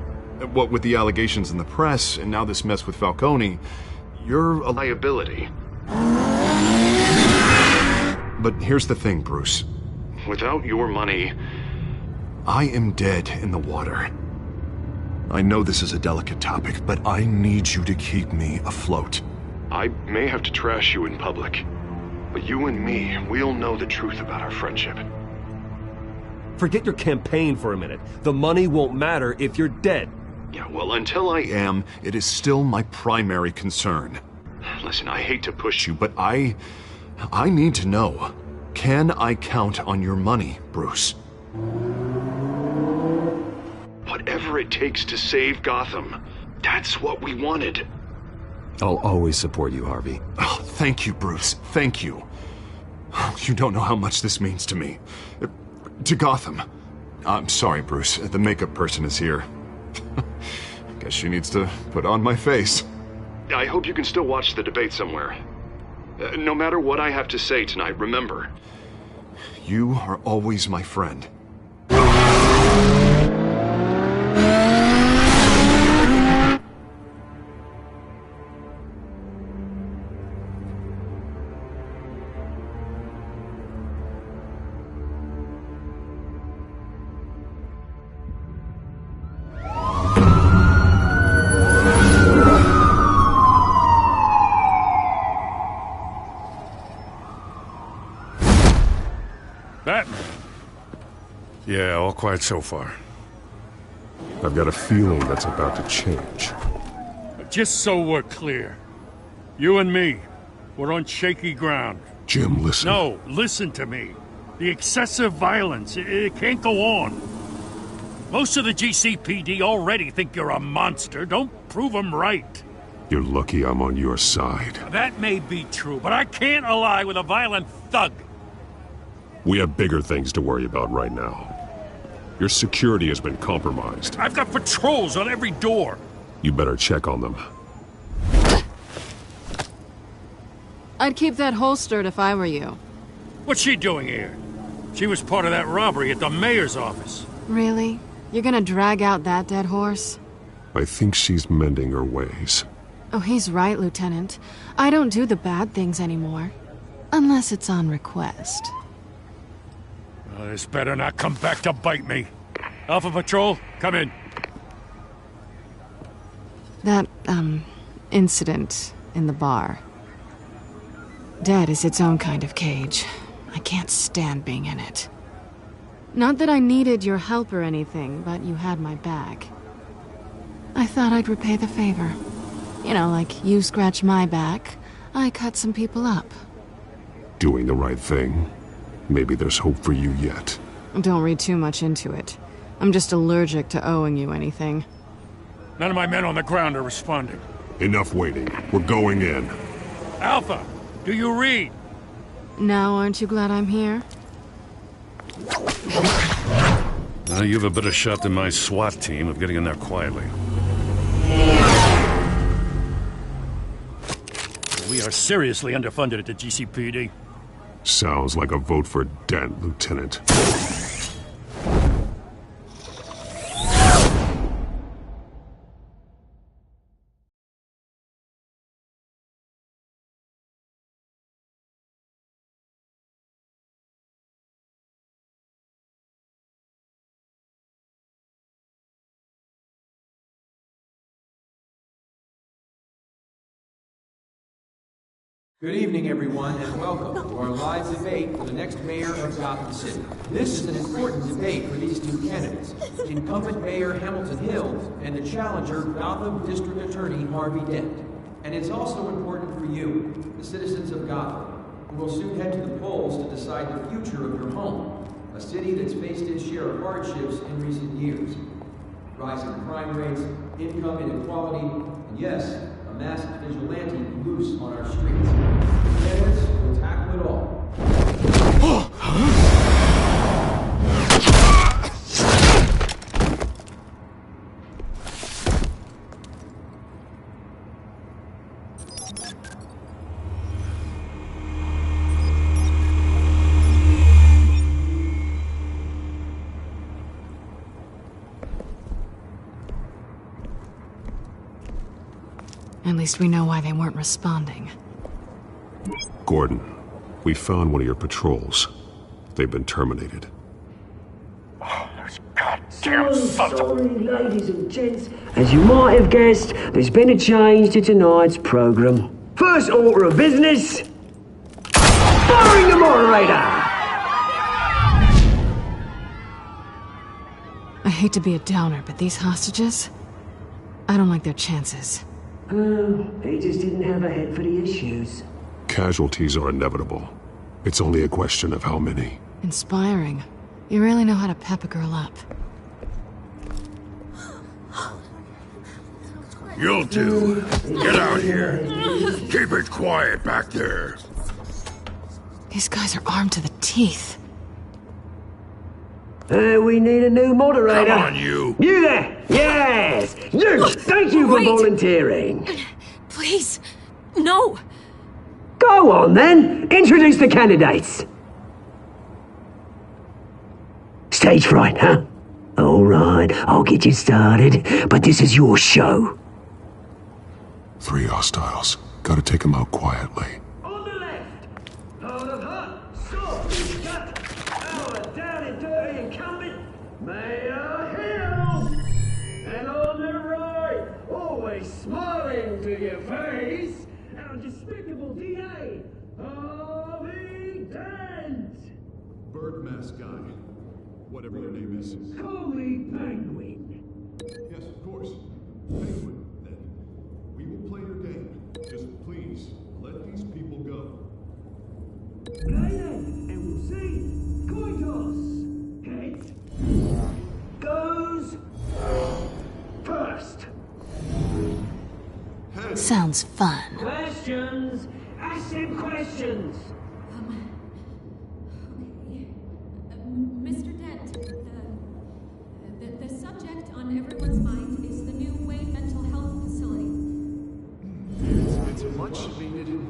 What with the allegations in the press, and now this mess with Falcone, you're a liability. But here's the thing, Bruce. Without your money, I am dead in the water. I know this is a delicate topic, but I need you to keep me afloat. I may have to trash you in public. But you and me, we'll know the truth about our friendship. Forget your campaign for a minute. The money won't matter if you're dead. Yeah, well, until I am, it is still my primary concern. Listen, I hate to push you, but I need to know. Can I count on your money, Bruce? Whatever it takes to save Gotham, that's what we wanted. I'll always support you, Harvey. Oh, thank you, Bruce. Thank you. You don't know how much this means to me. To Gotham. I'm sorry, Bruce. The makeup person is here. Guess she needs to put on my face. I hope you can still watch the debate somewhere. No matter what I have to say tonight, remember, you are always my friend. Batman. Yeah, all quiet so far. I've got a feeling that's about to change. Just so we're clear, you and me, we're on shaky ground. Jim, listen. No, listen to me. The excessive violence, it can't go on. Most of the GCPD already think you're a monster. Don't prove them right. You're lucky I'm on your side. That may be true, but I can't ally with a violent thug. We have bigger things to worry about right now. Your security has been compromised. I've got patrols on every door. You better check on them. I'd keep that holstered if I were you. What's she doing here? She was part of that robbery at the mayor's office. Really? You're gonna drag out that dead horse? I think she's mending her ways. Oh, he's right, Lieutenant. I don't do the bad things anymore. Unless it's on request. Oh, this better not come back to bite me. Alpha Patrol, come in. That, incident in the bar. Dead is its own kind of cage. I can't stand being in it. Not that I needed your help or anything, but you had my back. I thought I'd repay the favor. You know, like you scratch my back, I cut some people up. Doing the right thing. Maybe there's hope for you yet. Don't read too much into it. I'm just allergic to owing you anything. None of my men on the ground are responding. Enough waiting. We're going in. Alpha, do you read? Now aren't you glad I'm here? Now you have a better shot than my SWAT team of getting in there quietly. We are seriously underfunded at the GCPD. Sounds like a vote for Dent, Lieutenant. Good evening, everyone, and welcome to our live debate for the next mayor of Gotham City. This is an important debate for these two candidates, incumbent Mayor Hamilton Hill and the challenger, Gotham District Attorney Harvey Dent. And it's also important for you, the citizens of Gotham, who will soon head to the polls to decide the future of your home, a city that's faced its share of hardships in recent years. Rising crime rates, income inequality, and yes, a masked vigilante loose on our streets. Candidates will tackle it all. At least we know why they weren't responding. Gordon, we found one of your patrols. They've been terminated. Oh, those goddamn sons of... Sorry, ladies and gents. As you might have guessed, there's been a change to tonight's program. First order of business... firing the moderator! I hate to be a downer, but these hostages... I don't like their chances. He just didn't have a head for the issues. Casualties are inevitable. It's only a question of how many. Inspiring. You really know how to pep a girl up. You'll do. Get out here. Keep it quiet back there. These guys are armed to the teeth. We need a new moderator. Come on, you! You there! Yes! You! Thank you for volunteering. Please, no! Go on, then. Introduce the candidates. Stage fright, huh? All right, I'll get you started, but this is your show. 3 hostiles. Gotta take them out quietly. On the left, out of hut, sword, gut, our down and dirty incumbent, Mayor Hill. And on the right, always smiling to your face, our despicable DA, Harvey Dent. Bird mask guy. Whatever your name is. Call me Penguin. Yes, of course. Penguin, then. We will play your game. Just please, let these people go. Play then, and we'll see. Coin toss. Heads. Goes first. Sounds fun. Questions. Ask them questions. Mr. Dent, the subject on everyone's mind is the new Wayne Mental Health Facility. It's a much-needed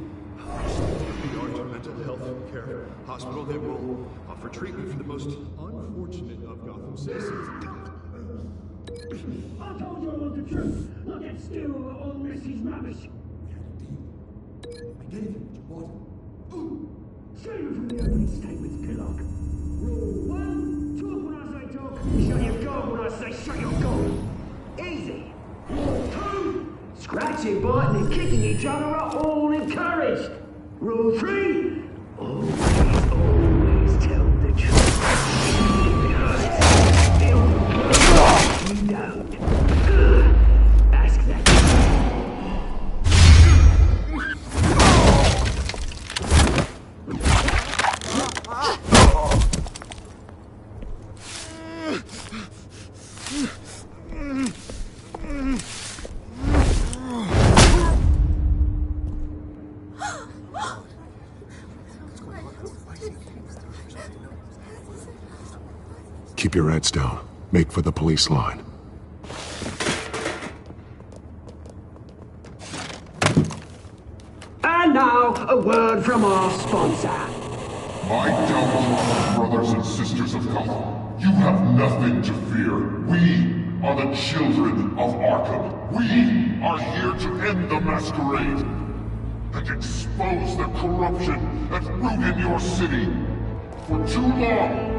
state-of-the-art mental health care hospital that will offer treatment for the most unfortunate of Gotham citizens. I told you I want the truth. Not that stew or Mrs. Rubbish. Anything that you want. Save it from the opening statements, Pillock. Rule 1, talk when I say talk, shut your gob when I say shut your gob. Easy. Rule 2, scratching, biting and kicking each other are all encouraged. Rule 3, always tell the truth. It hurts. It'll hurt. You don't. Ask that. Keep your heads down. Make for the police line. And now, a word from our sponsor. My downfall, brothers and sisters of Gotham. You have nothing to fear. We are the children of Arkham. We are here to end the masquerade and expose the corruption at root in your city. For too long,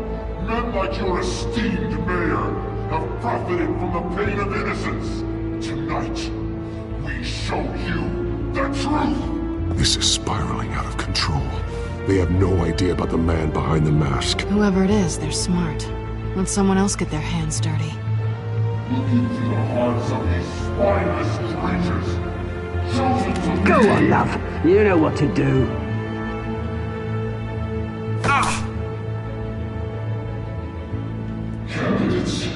men like your esteemed mayor have profited from the pain of innocence. Tonight, we show you the truth. This is spiraling out of control. They have no idea about the man behind the mask. Whoever it is, they're smart. Let someone else get their hands dirty. Look into the hearts of these spineless creatures. Chosen to Go on, love. You know what to do. Candidates,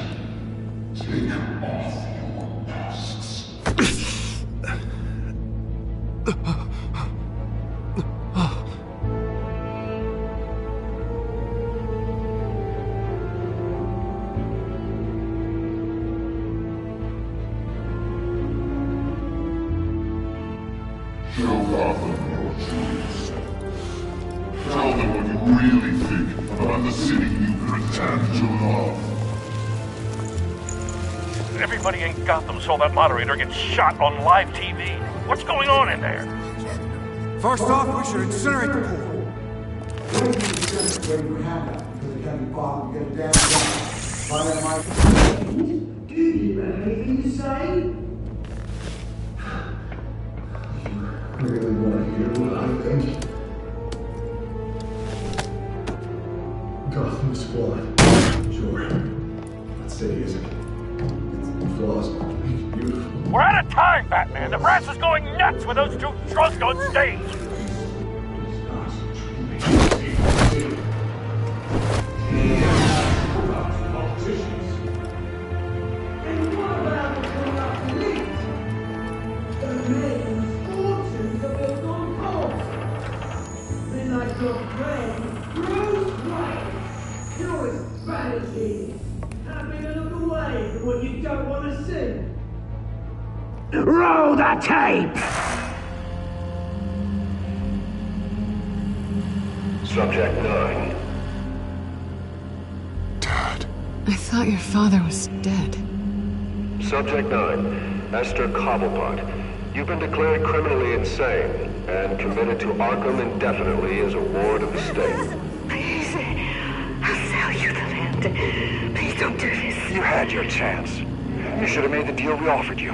take off your masks. Show Gotham your truths. Tell them what you really think about the city you pretend to love. Everybody in Gotham saw that moderator get shot on live TV. What's going on in there? First off, we should incinerate the pool. Do you have anything to say? Really want to hear what I think? Gotham Squad. Sure. That city isn't. It's flaws. Beautiful. We're out of time, Batman. The brass is going nuts with those two drunks on stage. Like your friend. what you don't want to see. Roll the tape! Subject 9. I thought your father was dead. Subject 9, Esther Cobblepot. You've been declared criminally insane and committed to Arkham indefinitely as a ward of the state. Please, I'll sell you the land. Please don't do this. You had your chance. You should have made the deal we offered you.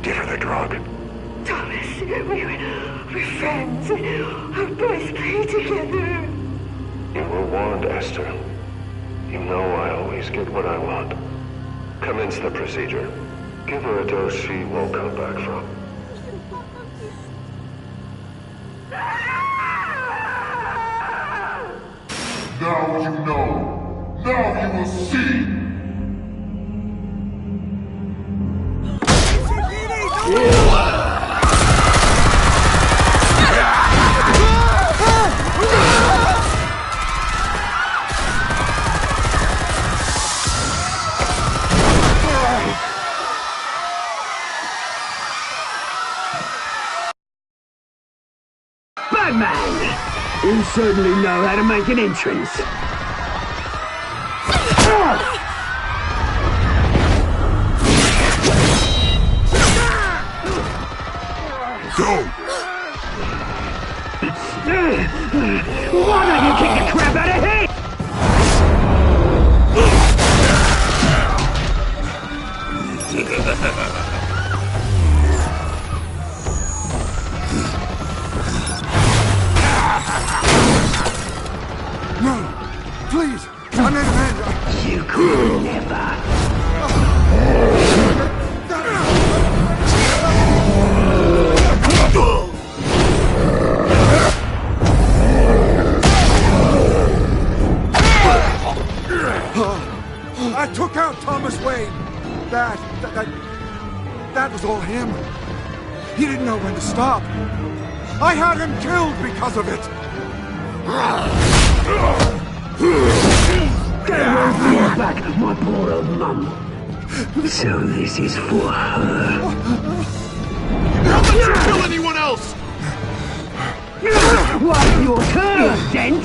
Give her the drug. Thomas, we're friends. Our boys play together. You were warned, Esther. You know I always get what I want. Commence the procedure. Give her a dose she won't come back from. Now you know. Now you will see. Batman! You certainly know how to make an entrance. Go! Why don't you kick the crap out of him? No! Please! I made an end! You could never! I took out Thomas Wayne! That was all him. He didn't know when to stop. I had him killed because of it! Get away back, my poor old mum. So this is for her. Don't let you kill anyone else! What's your turn, Dent?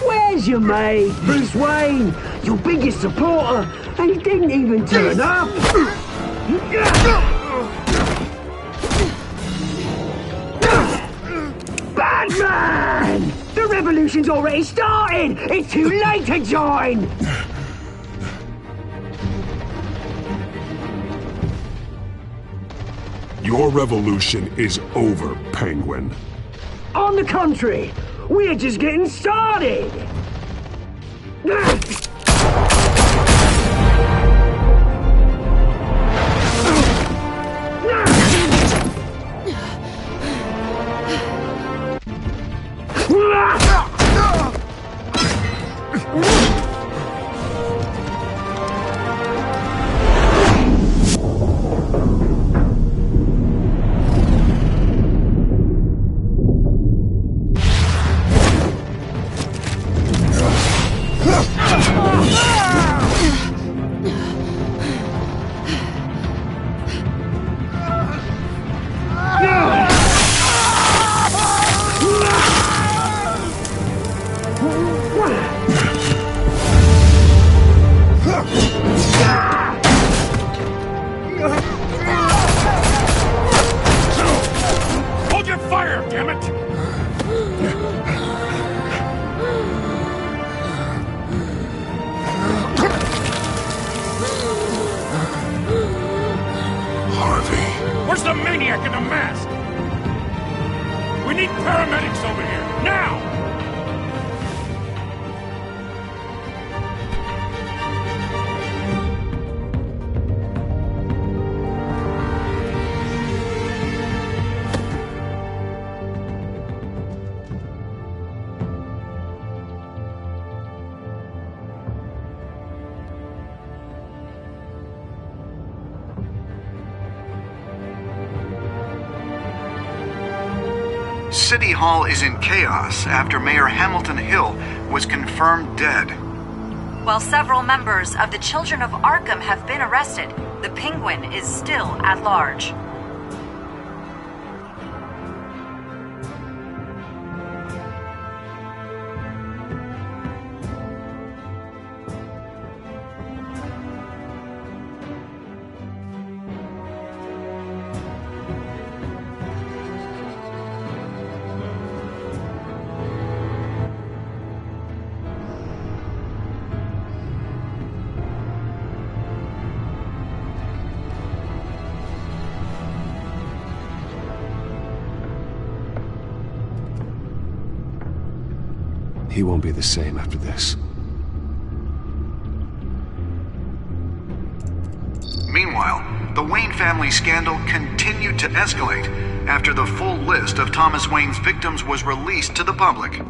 Where's your mate, Bruce Wayne? Your biggest supporter, and he didn't even turn up. Batman! The revolution's already started! It's too late to join! Your revolution is over, Penguin. On the contrary, we're just getting started! City Hall is in chaos after Mayor Hamilton Hill was confirmed dead. While several members of the Children of Arkham have been arrested, the Penguin is still at large. He won't be the same after this. Meanwhile, the Wayne family scandal continued to escalate after the full list of Thomas Wayne's victims was released to the public.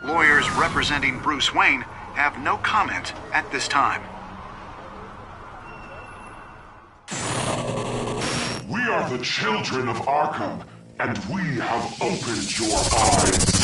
Lawyers representing Bruce Wayne have no comment at this time. We are the children of Arkham, and we have opened your eyes.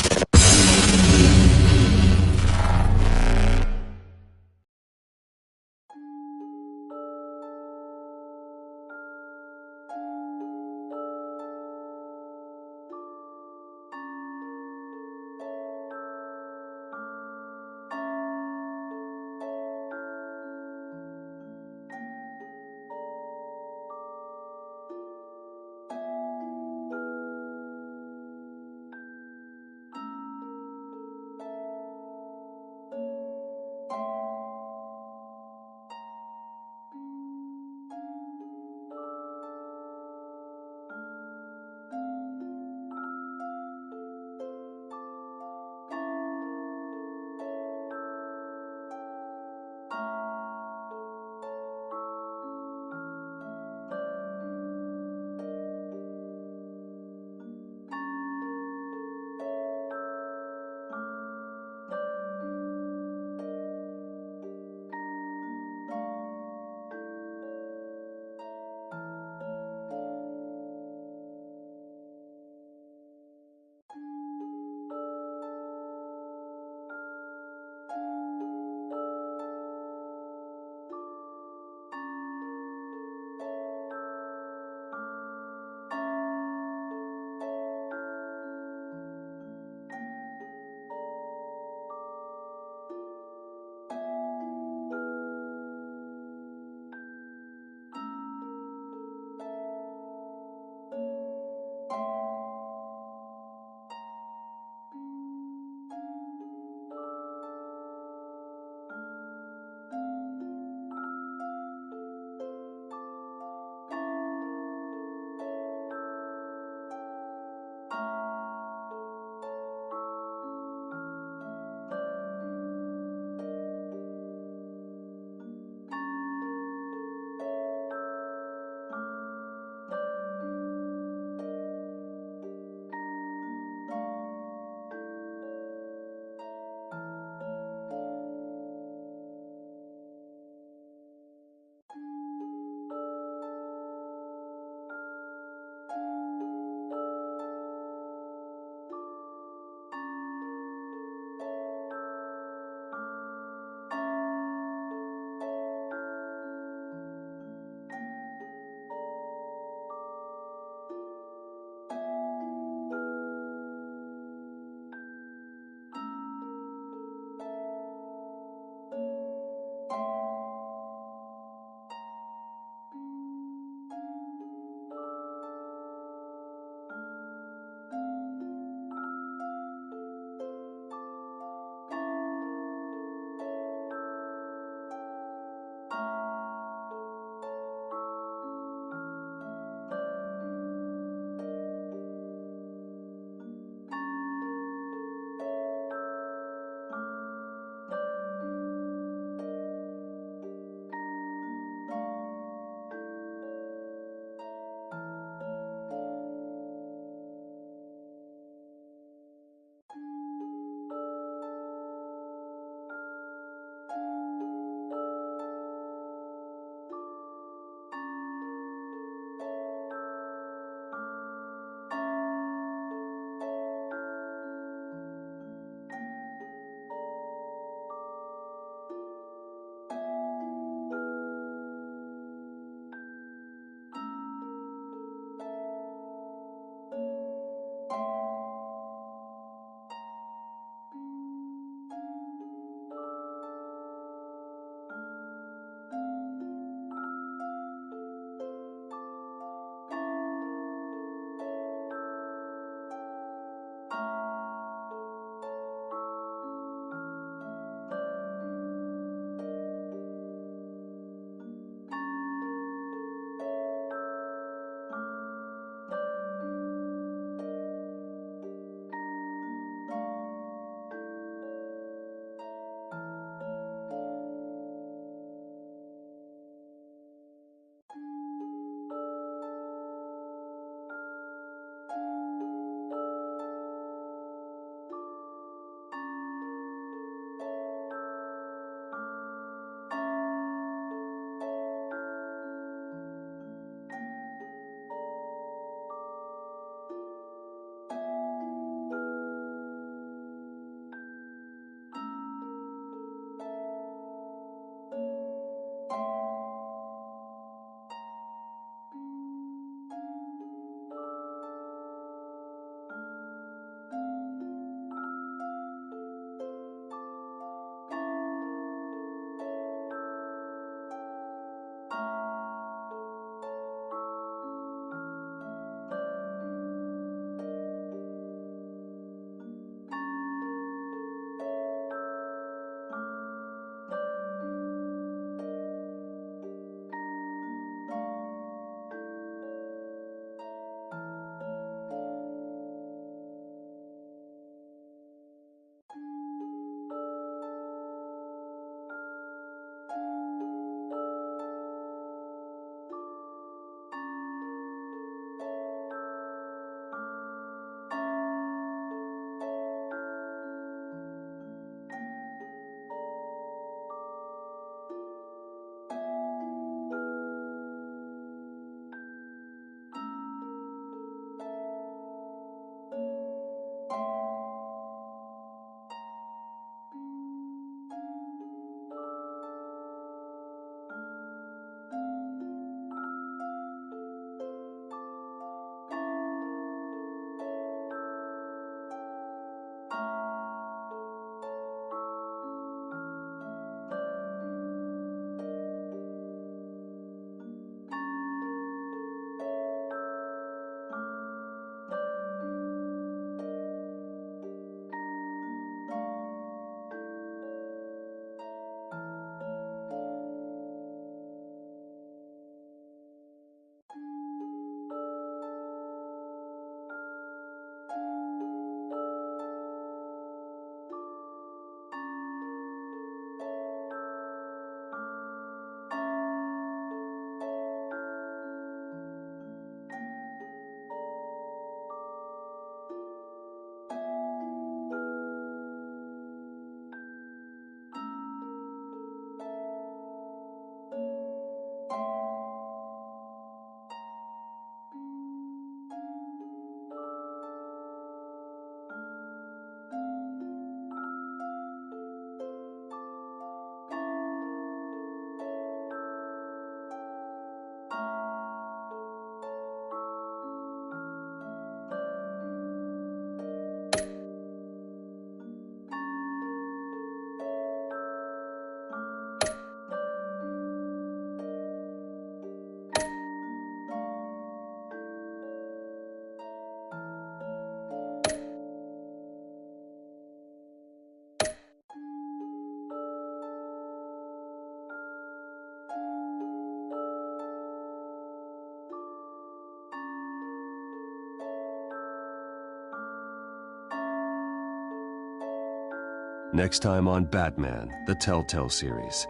Next time on Batman, the Telltale series.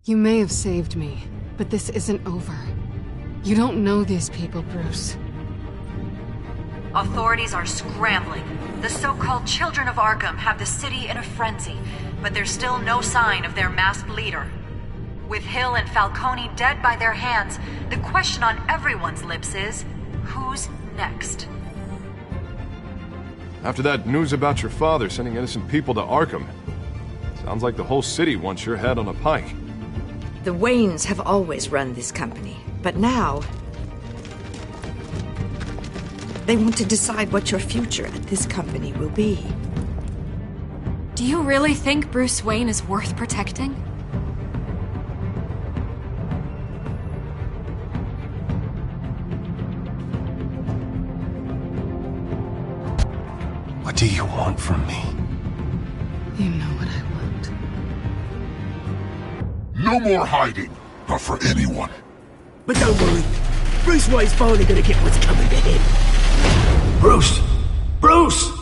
You may have saved me, but this isn't over. You don't know these people, Bruce. Authorities are scrambling. The so-called Children of Arkham have the city in a frenzy, but there's still no sign of their masked leader. With Hill and Falcone dead by their hands, the question on everyone's lips is, who's next? After that news about your father sending innocent people to Arkham, sounds like the whole city wants your head on a pike. The Waynes have always run this company, but now they want to decide what your future at this company will be. Do you really think Bruce Wayne is worth protecting? What do you want from me? You know what I want. No more hiding, not for anyone. But don't worry, Bruce Wayne's finally gonna get what's coming to him. Bruce! Bruce!